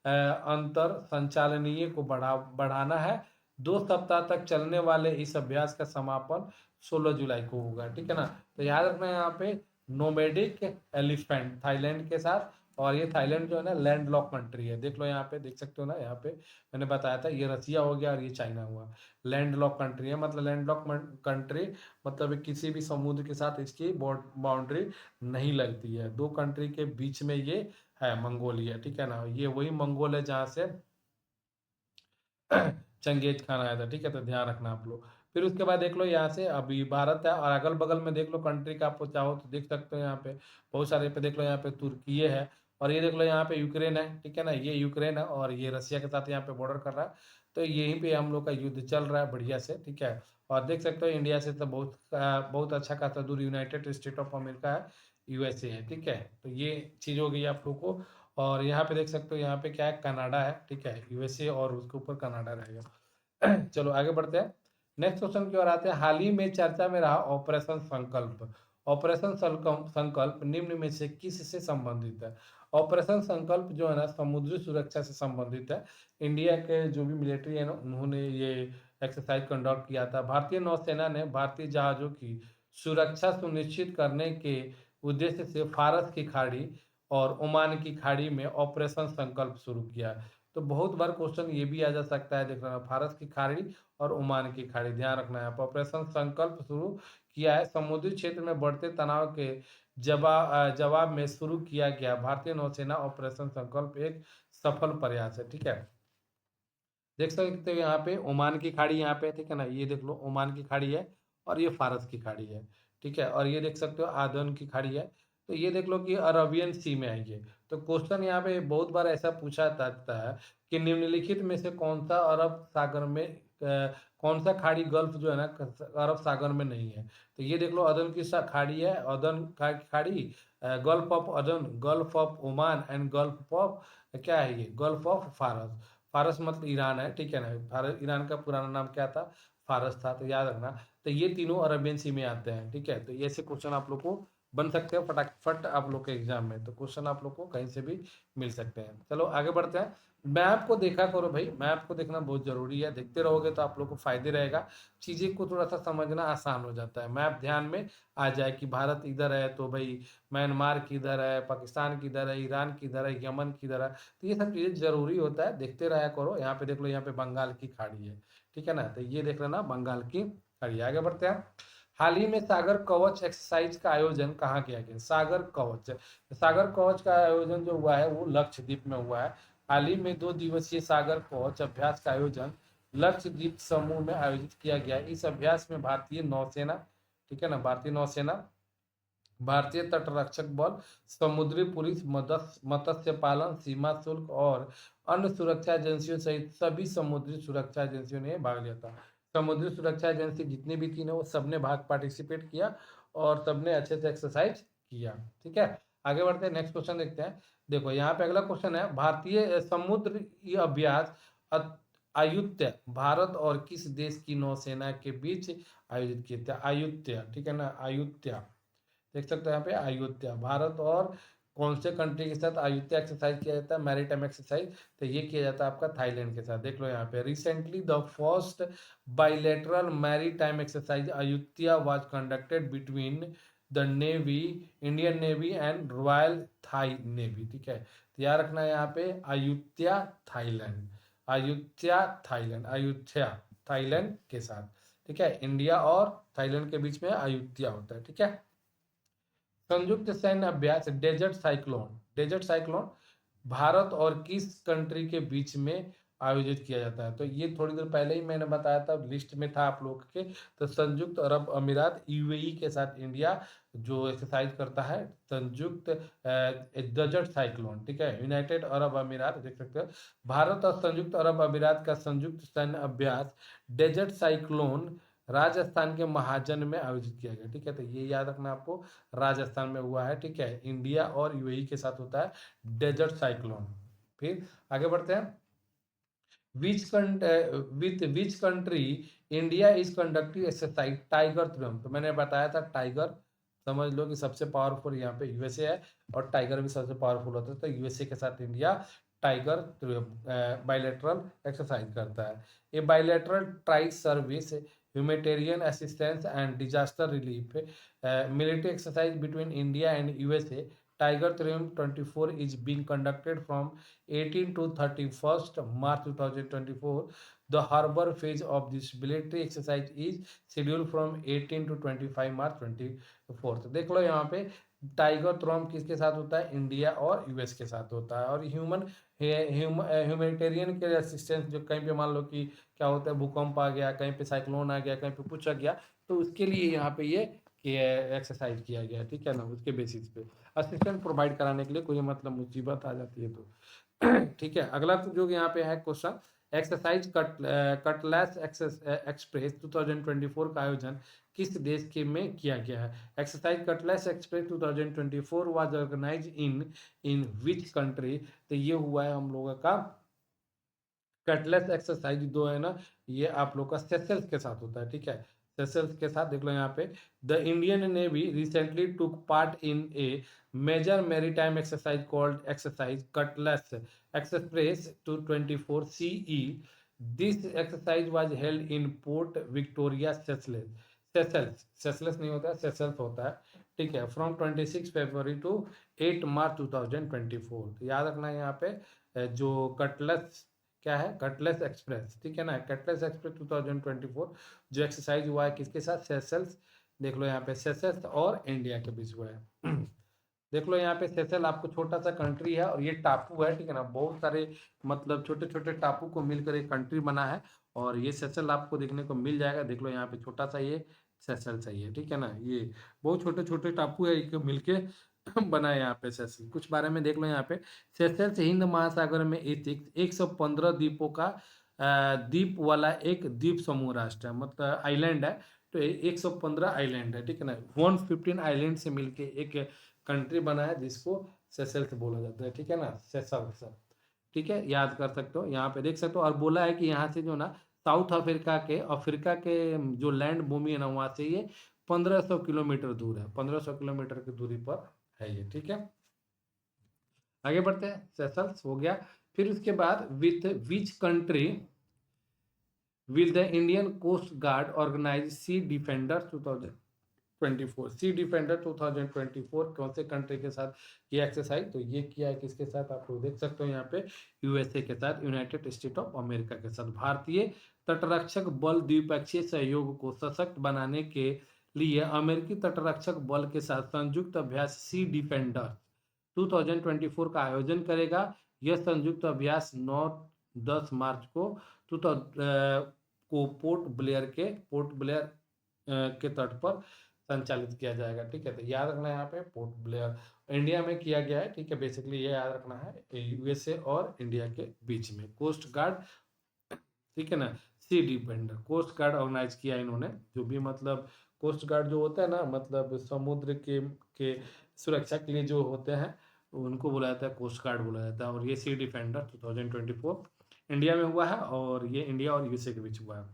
अंतर संचालनीय को बढ़ाना है। 2 सप्ताह तक चलने वाले इस अभ्यास का समापन 16 जुलाई को होगा, ठीक है ना। तो याद रखना है यहाँ पे, नोमेडिक एलिफेंट थाईलैंड के साथ, और ये थाईलैंड जो है ना लैंड लॉक कंट्री है। देख लो यहाँ पे, देख सकते हो ना, यहाँ पे मैंने बताया था, ये रसिया हो गया और ये चाइना हुआ। लैंड लॉक कंट्री है, मतलब लैंड लॉक कंट्री मतलब किसी भी समुद्र के साथ इसकी बाउंड्री नहीं लगती है। 2 कंट्री के बीच में ये है मंगोलिया, ठीक है ना। ये वही मंगोल है जहाँ से चंगेज खान आया था, ठीक है। तो ध्यान रखना आप लोग। फिर उसके बाद देख लो यहाँ से, अभी भारत है, और अगल बगल में देख लो कंट्री का, आपको चाहो तो देख सकते हो यहाँ पे बहुत सारे पे। देख लो यहाँ पे तुर्की है, और ये देख लो यहाँ पे यूक्रेन है, ठीक है ना। ये यूक्रेन है और ये रसिया के साथ यहाँ पे बॉर्डर कर रहा है। तो यहीं पे हम लोग का युद्ध चल रहा है बढ़िया से, ठीक है। और देख सकते हो इंडिया से तो बहुत अच्छा खासा दूर यूनाइटेड स्टेट ऑफ अमेरिका है, यूएसए है, ठीक है। तो ये चीज़ हो गई आप लोग को। और यहाँ पे देख सकते हो यहाँ पे क्या है, कनाडा है, ठीक है। यूएसए और उसके ऊपर कनाडा रहेगा। चलो आगे बढ़ते हैं, नेक्स्ट क्वेश्चन की ओर आते हैं। हाल ही में चर्चा में रहा ऑपरेशन संकल्प। ऑपरेशन संकल्प निम्न में से किस से संबंधित है। ऑपरेशन संकल्प जो है ना, समुद्री सुरक्षा से संबंधित है। इंडिया के जो भी मिलिट्री है ना, उन्होंने ये एक्सरसाइज कंडक्ट किया था। भारतीय नौसेना ने भारतीय जहाजों की सुरक्षा सुनिश्चित करने के उद्देश्य से फारस की खाड़ी और ओमान की खाड़ी में ऑपरेशन संकल्प शुरू किया। तो बहुत बार क्वेश्चन ये भी आ जा सकता है, देख रहे फारस की खाड़ी और ओमान की खाड़ी, ध्यान रखना है। ऑपरेशन संकल्प शुरू किया है समुद्री क्षेत्र में बढ़ते तनाव के जवाब में शुरू किया गया भारतीय नौसेना ऑपरेशन संकल्प एक सफल प्रयास है, ठीक है। देख सकते हो यहाँ पे ओमान की खाड़ी यहाँ पे, ठीक है ना। ये देख लो ओमान की खाड़ी है और ये फारस की खाड़ी है, ठीक है। और ये देख सकते हो आदन की खाड़ी है। तो ये देख लो कि अरबियन सी में है ये। तो क्वेश्चन यहाँ पे बहुत बार ऐसा पूछा जाता है कि निम्नलिखित में से कौन सा अरब सागर में कौन सा खाड़ी गल्फ जो है ना अरब सागर में नहीं है। तो ये देख लो अदन की खाड़ी है, अदन खाड़ी, गल्फ ऑफ अदन, gulf of Oman and gulf of क्या है ये, गल्फ ऑफ फारस। फारस मतलब ईरान है, ठीक है ना। फारस, ईरान का पुराना नाम क्या था, फारस था, तो याद रखना। तो ये तीनों अरबियन सी में आते हैं, ठीक है। तो ये ऐसे क्वेश्चन आप लोग को बन सकते हैं फटाफट आप लोग के एग्जाम में, तो क्वेश्चन आप लोग को कहीं से भी मिल सकते हैं। चलो आगे बढ़ते हैं। मैप को देखा करो भाई, मैप को देखना बहुत जरूरी है, देखते रहोगे तो आप लोग को फायदे रहेगा, चीजें को थोड़ा सा समझना आसान हो जाता है। मैप ध्यान में आ जाए कि भारत इधर है तो भाई म्यांमार किधर है, पाकिस्तान किधर है, ईरान किधर है, यमन किधर है, तो ये सब चीजें जरूरी होता है, देखते रहा करो। यहाँ पे देख लो, यहाँ पे बंगाल की खाड़ी है, ठीक है ना, तो ये देख लेना बंगाल की खाड़ी। आगे बढ़ते हैं। हाल ही में सागर कवच एक्सरसाइज का आयोजन कहाँ किया गया, सागर कवच। सागर कवच का आयोजन जो हुआ है वो लक्षद्वीप में हुआ है। हाल ही में 2 दिवसीय सागर कवच अभ्यास का आयोजन लक्षद्वीप समूह में आयोजित किया गया। इस अभ्यास में भारतीय नौसेना, ठीक है ना, भारतीय नौसेना, भारतीय तटरक्षक बल, समुद्री पुलिस, मत्स्य पालन, सीमा शुल्क और अन्य सुरक्षा एजेंसियों सहित सभी समुद्री सुरक्षा एजेंसियों ने भाग लिया था। समुद्री सुरक्षा एजेंसी जितनी भी थी ना, वो सबने भाग पार्टिसिपेट किया और सबने अच्छे से एक्सरसाइज किया, ठीक है। आगे बढ़ते हैं, नेक्स्ट क्वेश्चन देखते हैं। देखो यहाँ पे अगला क्वेश्चन है, भारतीय समुद्र अभ्यास आयुत्य भारत और किस देश की नौसेना के बीच आयोजित किए थे। आयुत्य, ठीक है ना, आयुत्य देख सकते हो यहाँ पे, अयोध्या भारत और कौन से कंट्री के साथ अयोध्या एक्सरसाइज किया जाता है, मैरीटाइम एक्सरसाइज, तो ये किया जाता है आपका थाईलैंड के साथ। देख लो यहाँ पे, recently the first bilateral maritime exercise Ayodhya was conducted between the navy, Indian navy and royal Thai navy, ठीक है। तो याद रखना है यहाँ पे Ayodhya Thailand, Ayodhya Thailand, Ayodhya Thailand के साथ, ठीक है। इंडिया और थाईलैंड के बीच में अयोध्या होता है, ठीक है। संयुक्त सैन्य अभ्यास desert cyclone, desert cyclone Bharat और किस कंट्री के बीच में आयोजित किया जाता है। तो ये थोड़ी देर पहले ही मैंने बताया था, लिस्ट में था आप लोग के। तो संयुक्त अरब अमीरात यूएई के साथ इंडिया जो एक्सरसाइज करता है, संयुक्त डेजर्ट साइक्लोन, ठीक है, यूनाइटेड अरब अमीरात, देख सकते हो। भारत और संयुक्त अरब अमीरात का संयुक्त सैन्य अभ्यास डेजर्ट साइक्लोन राजस्थान के महाजन में आयोजित किया गया, ठीक है। तो ये याद रखना आपको, राजस्थान में हुआ है, ठीक है। इंडिया और यूएई के साथ होता है डेजर्ट साइक्लोन। फिर आगे बढ़ते हैं। Which which country India is conducting exercise Tiger Triumph. तो मैंने बताया था टाइगर, समझ लो कि सबसे पावरफुल यहाँ पे यूएसए है, और टाइगर भी सबसे पावरफुल होता है, तो यूएसए के साथ इंडिया टाइगर बाइलेटरल एक्सरसाइज करता है। ये bilateral tri service humanitarian assistance and disaster relief military exercise between India and USA. Tiger Thrill 24 is being conducted from 18 to 31st March 2024. The harbor phase of this military exercise is scheduled from 18 to 25 March 24। देख लो यहाँ पे, tiger थ्रॉम किसके साथ होता है, India और US के साथ होता है। और ह्यूमैनिटेरियन के असिस्टेंस, जो कहीं पे मान लो कि क्या होता है, भूकंप आ गया, कहीं पे साइक्लोन आ गया, कहीं पे कुछ आ गया, तो उसके लिए यहाँ पे ये एक्सरसाइज किया गया, ठीक है ना, उसके बेसिस पे असिस्टेंट प्रोवाइड कराने के लिए कोई मतलब मुसीबत आ जाती है तो ठीक है। अगला जो यहाँ पे है क्वेश्चन, एक्सरसाइज कटलेस एक्सप्रेस 2024 का आयोजन किस देश के में किया गया है। Exercise cutlass express 2024 was organize in which country. तो ये हुआ है हम लोगों का कटलेस एक्सरसाइज दो है ना, ये आप लोग का सेशल्स के साथ होता है, ठीक है। सेशल्स के साथ देख लो यहाँ पे, the Indian navy recently took part in a major maritime exercise called exercise cutlass express 224 CE। This exercise was held in Port Victoria Seychelles, Seychelles, Seychelles नहीं होता है, सेशल्स होता है, ठीक है, फ्रॉम 26 फरवरी टू 8 मार्च 2024। तो याद रखना है यहाँ पे जो कटलेस क्या है, कटलेस एक्सप्रेस, ठीक है ना, कटलेस एक्सप्रेस 2024 जो एक्सरसाइज हुआ है किसके साथ, सेशल्स। देख लो यहाँ पे सेशल्स और इंडिया के बीच हुआ है देख लो यहाँ पे सेशल आपको छोटा सा कंट्री है और ये टापू है, ठीक है ना, बहुत सारे मतलब छोटे छोटे टापू को मिलकर एक कंट्री बना है, और ये सेशल आपको देखने को मिल जाएगा। देख लो यहाँ पे छोटा सा ये सेशल चाहिए, ठीक है ना, ये बहुत छोटे छोटे टापू है, एक मिलके बना है यहाँ पे सेशल। कुछ बारे में देख लो यहाँ पे, सेशल्स हिंद महासागर में स्थित 115 द्वीपों का द्वीप वाला एक द्वीप समूह राष्ट्र है, मतलब आइलैंड है। तो 115 आइलैंड है, ठीक है ना, 115 आइलैंड से मिलके एक कंट्री बना है जिसको सेशल्स बोला जाता है, ठीक है ना, सेशल्स। ठीक है, याद कर सकते हो, यहाँ पे देख सकते हो। और बोला है कि यहाँ से जो ना साउथ अफ्रीका के जो लैंड भूमि है ना, वहाँ से ये 1500 किलोमीटर दूर है, 1500 किलोमीटर की दूरी पर है ये। ठीक है, आगे बढ़ते हैं। सेशल्स हो गया। फिर उसके बाद with which country will the Indian coast guard organize sea defender 2024? Sea defender 2024 कौन से कंट्री के साथ ये एक्सरसाइज? तो ये किया है किसके साथ? आप लोग देख सकते हो यहाँ पे, यूएसए के साथ, यूनाइटेड स्टेट ऑफ अमेरिका के साथ। भारतीय तटरक्षक बल द्विपक्षीय सहयोग को सशक्त बनाने के लिए अमेरिकी तटरक्षक बल के साथ संयुक्त अभ्यास सी डिफेंडर 2024 का आयोजन करेगा। यह संयुक्त अभ्यास 9-10 मार्च को पोर्ट ब्लेयर के तट पर संचालित किया जाएगा। ठीक है, तो याद रखना है यहाँ पे पोर्ट ब्लेयर इंडिया में किया गया है। ठीक है, बेसिकली ये याद रखना है, यूएसए और इंडिया के बीच में कोस्ट गार्ड। ठीक है ना, सी डिफेंडर कोस्ट गार्ड ऑर्गेनाइज किया इन्होंने। जो भी मतलब कोस्ट गार्ड जो होता है ना, मतलब समुद्र के सुरक्षा के लिए जो होते हैं, उनको बोला जाता है कोस्ट गार्ड बोला जाता है। और ये सी डिफेंडर 2024 इंडिया में हुआ है, और ये इंडिया और यूएसए के बीच हुआ है।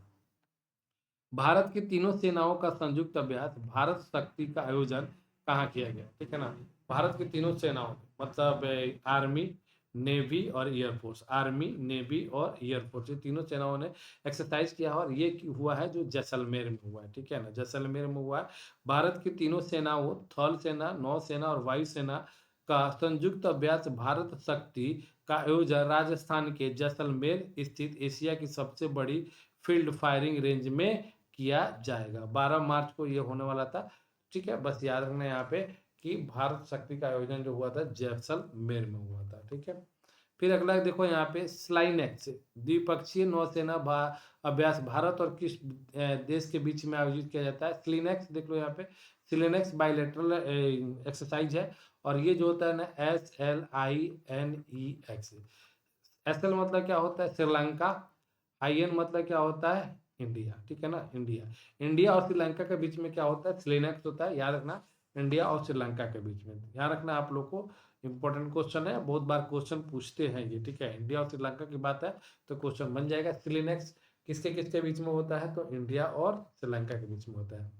भारत की तीनों सेनाओं का संयुक्त अभ्यास भारत शक्ति का आयोजन कहाँ किया गया? ठीक है ना, भारत की तीनों सेनाओं मतलब आर्मी, नेवी और एयरफोर्स, आर्मी, नेवी और एयरफोर्स, ये तीनों सेनाओं ने एक्सरसाइज किया है। और ये हुआ है जो जैसलमेर में हुआ है। ठीक है ना, जैसलमेर में हुआ है। भारत की तीनों सेनाओं, थल सेना, नौसेना और वायुसेना का संयुक्त अभ्यास भारत शक्ति का आयोजन राजस्थान के जैसलमेर स्थित एशिया की सबसे बड़ी फील्ड फायरिंग रेंज में किया जाएगा। 12 मार्च को ये होने वाला था। ठीक है, बस याद रखना यहाँ पे कि भारत शक्ति का आयोजन जो हुआ था जैसलमेर में हुआ था। ठीक है, फिर अगला देखो यहाँ पे स्लाइनेक्स द्विपक्षीय नौसेना अभ्यास भारत और किस देश के बीच में आयोजित किया जाता है? स्लिनेक्स देख लो यहाँ पे, स्लिनेक्स बायलैटरल एक्सरसाइज है। और ये जो होता है ना, SLINEX, SL मतलब क्या होता है? श्रीलंका। IN मतलब क्या होता है? इंडिया। ठीक है ना, इंडिया और श्रीलंका के बीच में क्या होता है? स्लिनेक्स होता है, याद रखना, इंडिया और श्रीलंका के बीच में। ध्यान रखना आप लोग को, इंपॉर्टेंट क्वेश्चन है, बहुत बार क्वेश्चन पूछते हैं ये। ठीक है, इंडिया और श्रीलंका की बात है तो क्वेश्चन बन जाएगा। स्लिनेक्स किसके किसके बीच में होता है? तो इंडिया और श्रीलंका के बीच में होता है।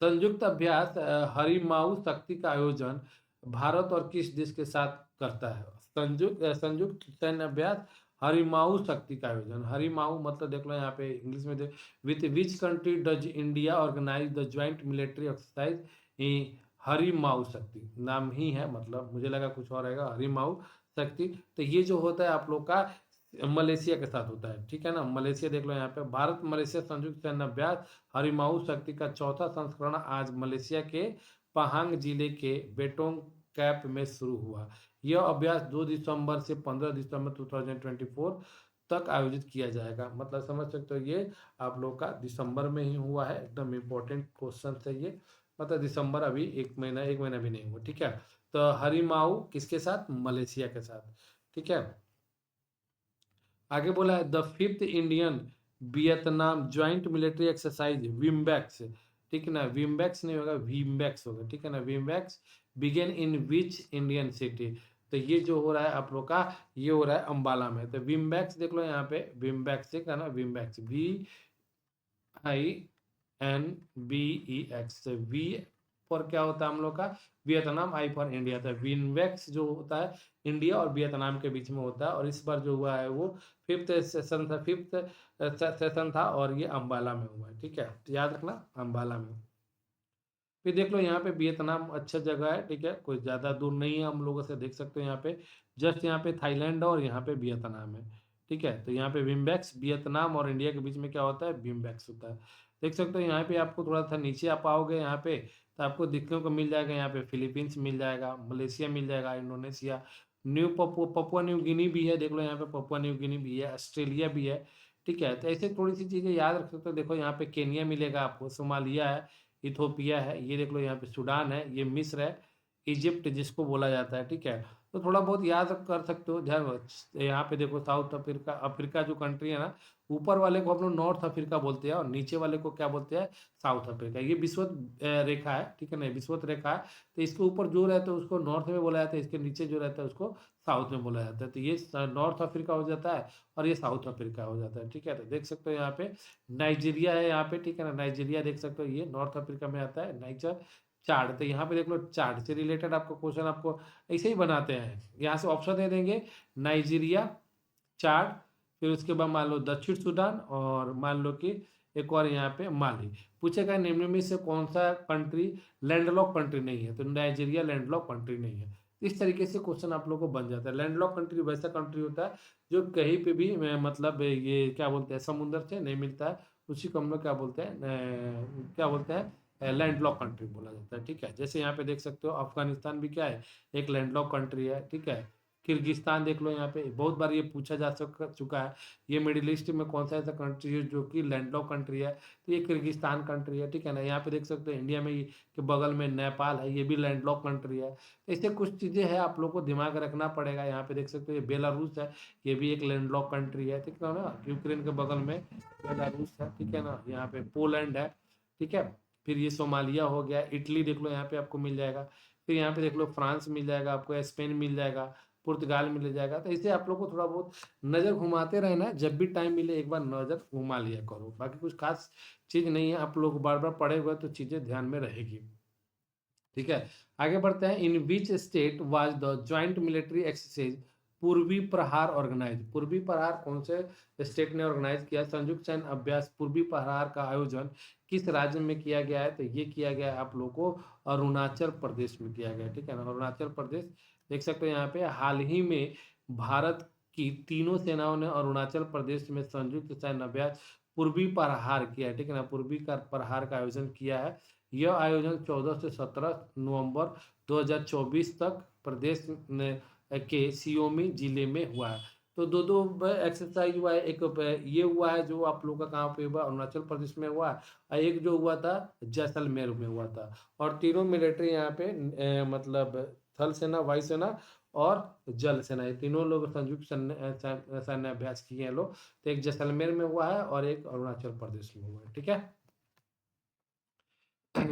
संयुक्त अभ्यास हरिमाऊ शक्ति का आयोजन भारत और किस देश के साथ करता है? संयुक्त सैन्य अभ्यास हरिमाऊ शक्ति का आयोजन, हरिमाऊ मतलब देख लो यहाँ पे इंग्लिश में, with which country does India organise the joint military exercise Harimau Shakti? नाम ही है, मतलब मुझे लगा कुछ और रहेगा, हरिमाऊ शक्ति। तो ये जो होता है आप लोग का मलेशिया के साथ होता है। ठीक है ना, मलेशिया देख लो यहाँ पे, भारत मलेशिया संयुक्त सैन्य अभ्यास हरिमाऊ शक्ति का चौथा संस्करण आज मलेशिया के पहांग जिले के बेटोंग कैप में शुरू हुआ। यह अभ्यास 2 दिसंबर से 15 दिसंबर 2024 तक आयोजित किया जाएगा। मतलब समझ सकते हो, ये आप लोग का दिसंबर में ही हुआ है। एकदम इम्पोर्टेंट क्वेश्चन है ये, मतलब दिसंबर अभी एक महीना भी नहीं हुआ। ठीक है, तो हरिमाऊ किसके साथ? मलेशिया के साथ। ठीक है, आगे बोला है the 5th Indian Vietnam joint military exercise VINBAX. ठीक है ना, विम्बैक्स नहीं होगा, विम्बैक्स होगा। ठीक है ना, VINBAX began in which Indian city? तो ये जो हो रहा है आप लोग का, ये हो रहा है अंबाला में। तो विम्बैक्स देख लो यहाँ पे, विम्बैक्स का ना, विम्बैक्स VINBEX, वी फॉर क्या होता है हम लोग का? वियतनाम। I for India. था विनवेक्स जो होता है इंडिया और वियतनाम के बीच में होता है। और इस बार जो हुआ है वो फिफ्थ सेशन था और ये अंबाला में हुआ है। ठीक है, तो याद रखना अंबाला में। फिर देख लो यहाँ पे वियतनाम अच्छा जगह है। ठीक है, कोई ज़्यादा दूर नहीं है हम लोगों से, देख सकते हो यहाँ पे जस्ट यहाँ पे थाईलैंड और यहाँ पे वियतनाम है। ठीक है, तो यहाँ पे विम्बैक्स वियतनाम और इंडिया के बीच में क्या होता है? विम्बैक्स होता है। देख सकते हो यहाँ पे आपको थोड़ा सा नीचे आप आओगे यहाँ पे, तो आपको देखने को मिल जाएगा यहाँ पे फिलीपींस मिल जाएगा, मलेशिया मिल जाएगा, इंडोनेशिया, पपुआ न्यू गिनी भी है। देख लो यहाँ पे पपुआ न्यू गिनी भी है, ऑस्ट्रेलिया भी है। ठीक है, तो ऐसे थोड़ी सी चीज़ें याद रख सकते हो। देखो यहाँ पे केनिया मिलेगा आपको, सोमालिया है, इथोपिया है, ये देख लो यहाँ पे सूडान है, ये मिस्र है, इजिप्ट जिसको बोला जाता है। ठीक है, तो थोड़ा बहुत याद कर सकते हो, ध्यान रखो। यहाँ पे देखो साउथ अफ्रीका, अफ्रीका जो कंट्री है ना, ऊपर वाले को हम लोग नॉर्थ अफ्रीका बोलते हैं और नीचे वाले को क्या बोलते हैं, साउथ अफ्रीका। ये विषुवत रेखा है, ठीक है ना, विषुवत रेखा है। तो इसके ऊपर जो रहता है उसको नॉर्थ में बोला जाता है, इसके नीचे जो रहता है उसको साउथ में बोला जाता है। तो ये नॉर्थ अफ्रीका हो जाता है और ये साउथ अफ्रीका हो जाता है, ठीक है। तो देख सकते हो यहाँ पे नाइजीरिया है यहाँ पे, ठीक है ना, नाइजीरिया देख सकते हो, ये नॉर्थ अफ्रीका में आता है, नाइजर, चार्ट। तो यहाँ पे देख लो, चार्ट से रिलेटेड आपको क्वेश्चन आपको ऐसे ही बनाते हैं। यहाँ से ऑप्शन दे देंगे, नाइजीरिया, चार्ट, फिर उसके बाद मान लो दक्षिण सूडान और मान लो कि एक और यहाँ पे माली। पूछेगा निम्न में से कौन सा कंट्री लैंडलॉक कंट्री नहीं है, तो नाइजीरिया लैंडलॉक कंट्री नहीं है। इस तरीके से क्वेश्चन आप लोगों को बन जाता है। लैंडलॉक कंट्री वैसा कंट्री होता है जो कहीं पे भी मतलब ये क्या बोलते हैं, समुद्र से नहीं मिलता है, उसी को हम लोग क्या बोलते हैं, क्या बोलते हैं, लैंडलॉक कंट्री बोला जाता है, ठीक है। जैसे यहाँ पे देख सकते हो अफगानिस्तान भी क्या है, एक लैंडलॉक कंट्री है, ठीक है। किर्गिस्तान देख लो, यहाँ पे बहुत बार ये पूछा जा चुका है, ये मिडिल ईस्ट में कौन सा ऐसा कंट्री है जो कि लैंडलॉक कंट्री है, तो ये किर्गिस्तान कंट्री है, ठीक है ना। यहाँ पे देख सकते हो इंडिया में के बगल में नेपाल है, ये भी लैंडलॉक कंट्री है। तो ऐसे कुछ चीज़ें हैं, आप लोग को दिमाग रखना पड़ेगा। यहाँ पे देख सकते हो ये बेलारूस है, ये भी एक लैंडलॉक कंट्री है, ठीक है ना, यूक्रेन के बगल में बेलारूस है, ठीक है ना। यहाँ पे पोलैंड है, ठीक है। फिर ये सोमालिया हो गया, इटली देख लो यहाँ पे आपको मिल जाएगा। फिर यहाँ पे देख लो फ्रांस मिल जाएगा आपको, स्पेन मिल जाएगा, पुर्तगाल मिल जाएगा। तो इसे आप लोग को थोड़ा बहुत नज़र घुमाते रहना है, जब भी टाइम मिले एक बार नज़र घुमा लिया करो। बाकी कुछ खास चीज़ नहीं है, आप लोग बार बार पढ़े हुए तो चीज़ें ध्यान में रहेगी, ठीक है। आगे बढ़ते हैं। In which state was the joint military exercise Purvi Prahar organise. पूर्वी प्रहार कौन से स्टेट ने ऑर्गेनाइज किया? संयुक्त सैन्य अभ्यास पूर्वी प्रहार का आयोजन किस राज्य में किया गया है? तो ये किया गया है आप लोगों को अरुणाचल प्रदेश में किया गया है, ठीक है ना, अरुणाचल प्रदेश। देख सकते हो यहाँ पे हाल ही में भारत की तीनों सेनाओं ने अरुणाचल प्रदेश में संयुक्त सैन्य अभ्यास पूर्वी प्रहार किया है, ठीक है ना, पूर्वी का प्रहार का आयोजन किया है। यह आयोजन 14 से 17 नवंबर 2024 तक प्रदेश के सियोमी जिले में हुआ है। तो दो दो एक्सरसाइज हुआ है, एक ये हुआ है जो आप लोग का कहाँ पे हुआ, अरुणाचल प्रदेश में हुआ, और एक जो हुआ था जैसलमेर में हुआ था। और तीनों मिलिट्री यहाँ पे मतलब थल सेना, वायुसेना और जल सेना, ये तीनों लोग संयुक्त सैन्य अभ्यास किए हैं लोग। तो एक जैसलमेर में हुआ है और एक अरुणाचल प्रदेश में हुआ है, ठीक है।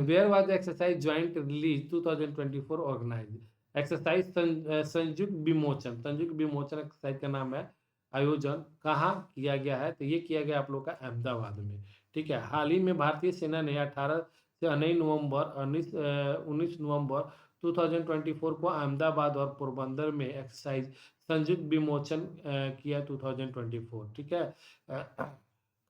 Where was the exercise joint release 2024 organized? Exercise संयुक्त विमोचन, संयुक्त विमोचन एक्सरसाइज का नाम है, आयोजन कहाँ किया गया है? तो ये किया गया आप लोग का अहमदाबाद में, ठीक है। हाल ही में भारतीय सेना ने 18 से 19 नवंबर 2024 को अहमदाबाद और पोरबंदर में एक्सरसाइज संयुक्त विमोचन किया 2024, ठीक है, का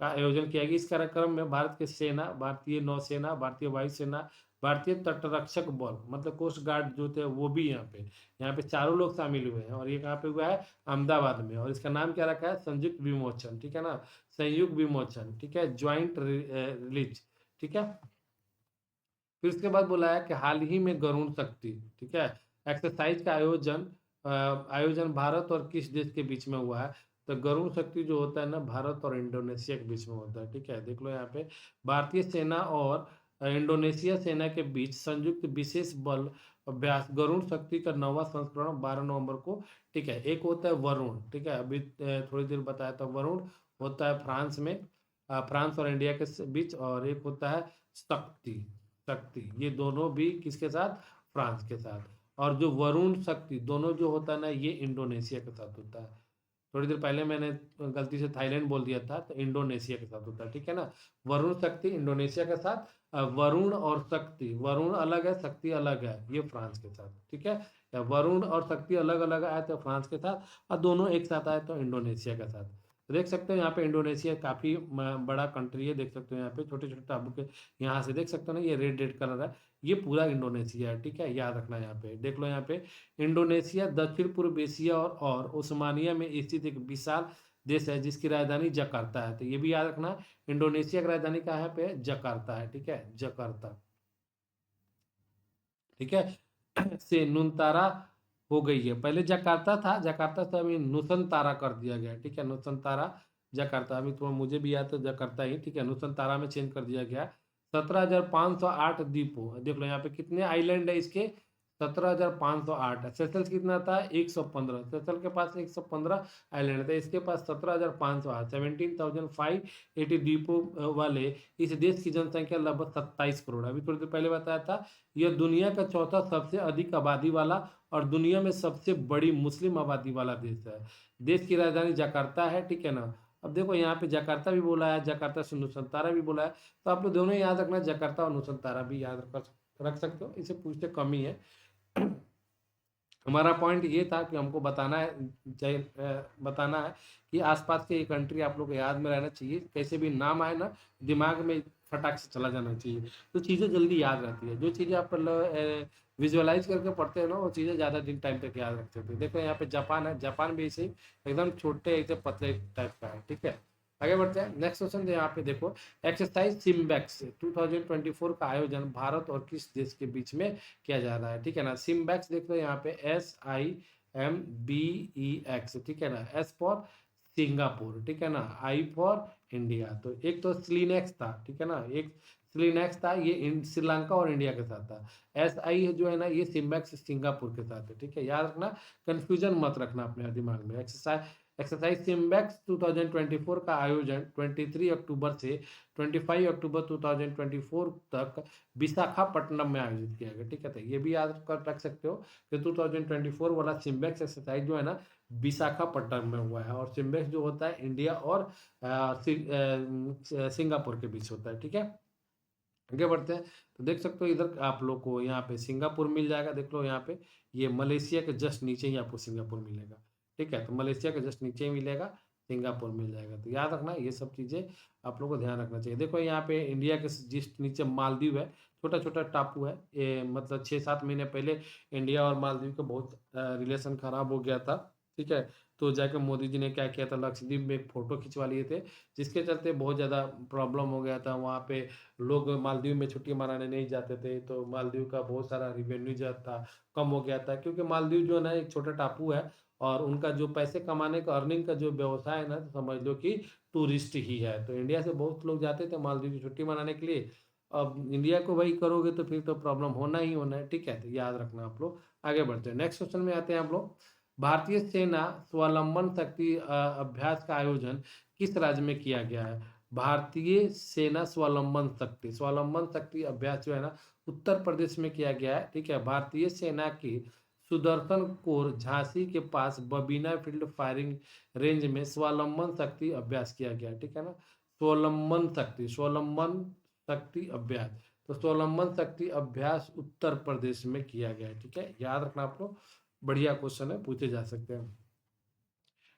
आयोजन किया गया। इस कार्यक्रम में भारत की सेना, भारतीय नौसेना, भारतीय वायुसेना, भारतीय तटरक्षक बल मतलब कोस्ट गार्ड जो थे वो भी यहाँ पे चारों लोग शामिल हुए हैं। और ये कहाँ पे हुआ है? अहमदाबाद में। और इसका नाम क्या रखा है? संयुक्त विमोचन, ठीक है ना, संयुक्त विमोचन, ठीक है, ज्वाइंट रिलीज, ठीक है। फिर उसके बाद बोला है कि हाल ही में गरुण शक्ति, ठीक है, एक्सरसाइज का आयोजन भारत और किस देश के बीच में हुआ है? तो गरुण शक्ति जो होता है ना, भारत और इंडोनेशिया के बीच में होता है, ठीक है। देख लो यहाँ पे भारतीय सेना और इंडोनेशिया सेना के बीच संयुक्त विशेष बल अभ्यास गरुण शक्ति का 9वां संस्करण 12 नवंबर को, ठीक है। एक होता है वरुण, ठीक है, अभी थोड़ी देर बताया था, वरुण होता है फ्रांस में, फ्रांस और इंडिया के बीच। और एक होता है शक्ति, शक्ति ये दोनों भी किसके साथ? फ्रांस के साथ। और जो वरुण शक्ति दोनों जो होता है ना, ये इंडोनेशिया के साथ होता है। थोड़ी देर पहले मैंने गलती से थाईलैंड बोल दिया था, तो इंडोनेशिया के साथ होता है, ठीक है ना। वरुण शक्ति इंडोनेशिया के साथ, वरुण और शक्ति, वरुण अलग है, शक्ति अलग है, ये फ्रांस के साथ, ठीक है। या वरुण और शक्ति अलग अलग आए तो फ्रांस के साथ, और दोनों एक साथ आए तो इंडोनेशिया के साथ। तो देख सकते हो यहाँ पे इंडोनेशिया काफ़ी बड़ा कंट्री है, देख सकते हो यहाँ पे छोटे छोटे टापू के, यहाँ से देख सकते हो ना, ये रेड रेड कलर है, ये पूरा इंडोनेशिया है, ठीक है, याद रखना। यहाँ पे देख लो, यहाँ पे इंडोनेशिया दक्षिण पूर्व एशिया और ओस्मानिया में स्थित एक विशाल देश है जिसकी राजधानी जकार्ता है। तो ये भी याद रखना, इंडोनेशिया की राजधानी कहाँ पे? जकार्ता है, ठीक है, जकार्ता, ठीक है। से नुनतारा हो गई है, पहले जकार्ता था, जकार्ता से अभी नुसंतारा कर दिया गया, ठीक है, नुसंतारा जकार्ता, अभी तो मुझे भी याद है जकार्ता ही, ठीक है, नुसंतारा में चेंज कर दिया गया। 17,508 द्वीपों, देख लो यहाँ पे कितने आइलैंड है इसके? 17,508। सेशल्स कितना था? 115। सेशल के पास 115 आइलैंड थे, इसके पास 17,508, 17,580 द्वीपों वाले इस देश की जनसंख्या लगभग 27 करोड़। अभी थोड़ी देर पहले बताया था, यह दुनिया का चौथा सबसे अधिक आबादी वाला और दुनिया में सबसे बड़ी मुस्लिम आबादी वाला देश है। देश की राजधानी जकार्ता है, ठीक है ना। अब देखो यहाँ पे जकार्ता भी बोला है, जकार्ता से नुसंतारा भी बोला है, तो आप लोग दोनों याद रखना, जकार्ता और नुसंतारा भी याद रख सकते हो, इसे पूछते कम ही है। हमारा पॉइंट ये था कि हमको बताना है कि आसपास के कंट्री आप लोग को याद में रहना चाहिए, कैसे भी नाम आए ना दिमाग में फटाक से चला जाना चाहिए, तो चीज़ें जल्दी याद रहती है। जो चीज़ें आप विजुअलाइज करके पढ़ते हो ना, वो चीज़ें ज़्यादा दिन टाइम तक याद रखते थे। देखो यहाँ पे जापान है, जापान भी ऐसे ही एकदम छोटे ऐसे पतले टाइप का है, ठीक है। आगे बढ़ते हैं, नेक्स्ट क्वेश्चन यहाँ पे देखो, एक्सरसाइज सिम्बैक्स 2024 का आयोजन भारत और किस देश के बीच में किया जा रहा है, ठीक है ना। सिम्बैक्स देख लो यहाँ पे SIMBEX, ठीक है ना। S फॉर सिंगापुर, ठीक है ना। I for India. तो एक तो स्लीनेक्स था, ठीक है ना, एक स्लीनेक्स था, ये श्रीलंका और इंडिया के साथ था। SI जो है ना, ये सिम्बैक्स सिंगापुर के साथ है, ठीक है। याद रखना, कंफ्यूजन मत रखना अपने दिमाग में। एक्सरसाइज सिम्बैक्स 2024 का आयोजन 23 अक्टूबर से 25 अक्टूबर 2024 तक विशाखापट्टनम में आयोजित किया गया, ठीक है। तो ये भी याद कर रख सकते हो कि 2024 वाला सिम्बैक्स एक्सरसाइज जो है ना, विशाखापट्टनम में हुआ है, और सिम्बैक्स जो होता है इंडिया और सिंगापुर के बीच होता है, ठीक है। आगे बढ़ते हैं, तो देख सकते हो इधर आप लोग को यहाँ पे सिंगापुर मिल जाएगा, देख लो यहाँ पे, ये मलेशिया के जस्ट नीचे ही आपको सिंगापुर मिलेगा, ठीक है। तो मलेशिया के जस्ट नीचे ही मिलेगा, सिंगापुर मिल जाएगा। तो याद रखना ये सब चीज़ें आप लोग को ध्यान रखना चाहिए। देखो यहाँ पे इंडिया के जस्ट नीचे मालदीव है, छोटा छोटा टापू है ये, मतलब 6-7 महीने पहले इंडिया और मालदीव का बहुत रिलेशन खराब हो गया था, ठीक है। तो जाकर मोदी जी ने क्या किया था, लक्षद्वीप में एक फ़ोटो खिंचवा लिए थे, जिसके चलते बहुत ज़्यादा प्रॉब्लम हो गया था वहाँ पे। लोग मालदीव में छुट्टी मनाने नहीं जाते थे, तो मालदीव का बहुत सारा रिवेन्यू जो था कम हो गया था, क्योंकि मालदीव जो है ना एक छोटा टापू है, और उनका जो पैसे कमाने का अर्निंग का जो व्यवसाय है ना, तो समझ लो कि टूरिस्ट ही है। तो इंडिया से बहुत लोग जाते थे मालदीव की छुट्टी मनाने के लिए। अब इंडिया को वही करोगे तो फिर तो प्रॉब्लम होना ही होना है, ठीक है। तो याद रखना आप लोग। आगे बढ़ते हैं, नेक्स्ट क्वेश्चन में आते हैं आप लोग। भारतीय सेना स्वावलंबन शक्ति अभ्यास का आयोजन किस राज्य में किया गया है? भारतीय सेना स्वावलंबन शक्ति अभ्यास जो है ना, उत्तर प्रदेश में किया गया है, ठीक है। भारतीय सेना की सुदर्शन कोर झांसी के पास बबीना फील्ड फायरिंग रेंज में स्वावलंबन शक्ति अभ्यास किया गया, ठीक है ना। स्वावलंबन शक्ति अभ्यास, तो स्वावलंबन शक्ति अभ्यास उत्तर प्रदेश में किया गया है, ठीक है। याद रखना आप लोग, बढ़िया क्वेश्चन है, पूछे जा सकते हैं।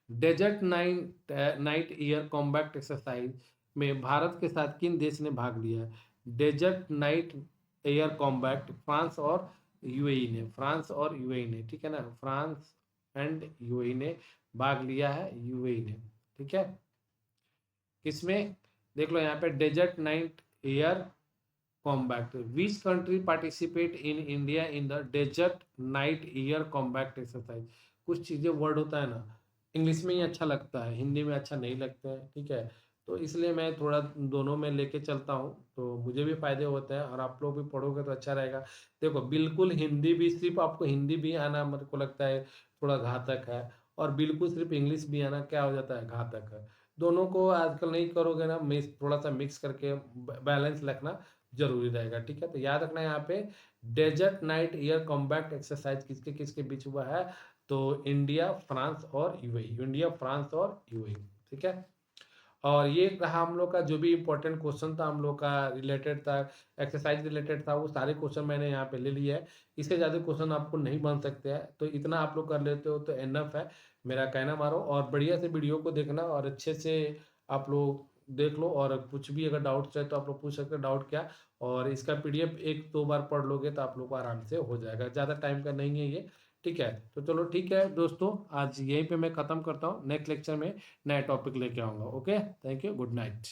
Desert knight air combat exercise में भारत के साथ किन देश ने भाग लिया है? Desert knight air combat France और यूएई ने, ठीक है ना। फ्रांस एंड यूएई ने भाग लिया है, यूएई ने, ठीक है। किसमें? देख लो यहाँ पे, desert knight air combat, which country participate in India in the desert knight air combat exercise. कुछ चीज़ें वर्ड होता है ना, इंग्लिश में ही अच्छा लगता है, हिंदी में अच्छा नहीं लगता है, ठीक है। तो इसलिए मैं थोड़ा दोनों में लेके चलता हूँ, तो मुझे भी फायदे होते हैं और आप लोग भी पढ़ोगे तो अच्छा रहेगा। देखो बिल्कुल हिंदी भी, सिर्फ आपको हिंदी भी आना मेरे को लगता है थोड़ा घातक है, और बिल्कुल सिर्फ इंग्लिश भी आना क्या हो जाता है, घातक है। दोनों को आजकल नहीं करोगे ना, थोड़ा सा मिक्स करके बैलेंस रखना जरूरी रहेगा, ठीक है। तो याद रखना यहाँ पे, desert knight air combat exercise किसके किसके बीच हुआ है? तो इंडिया, फ्रांस और यूएई, इंडिया, फ्रांस और यूएई, ठीक है। और ये रहा हम लोग का जो भी इंपॉर्टेंट क्वेश्चन था, हम लोग का रिलेटेड था, एक्सरसाइज रिलेटेड था, वो सारे क्वेश्चन मैंने यहाँ पे ले लिए है। इससे ज़्यादा क्वेश्चन आपको नहीं बन सकते हैं, तो इतना आप लोग कर लेते हो तो एनफ है, मेरा कहना मारो। और बढ़िया से वीडियो को देखना और अच्छे से आप लोग देख लो, और कुछ भी अगर डाउट्स है तो आप लोग पूछ सकते हो, डाउट क्या। और इसका पीडीएफ 1-2 बार पढ़ लोगे तो आप लोग को आराम से हो जाएगा, ज़्यादा टाइम का नहीं है ये, ठीक है। तो चलो ठीक है दोस्तों, आज यहीं पे मैं ख़त्म करता हूँ, नेक्स्ट लेक्चर में नया टॉपिक लेके आऊँगा। Okay, thank you, good night.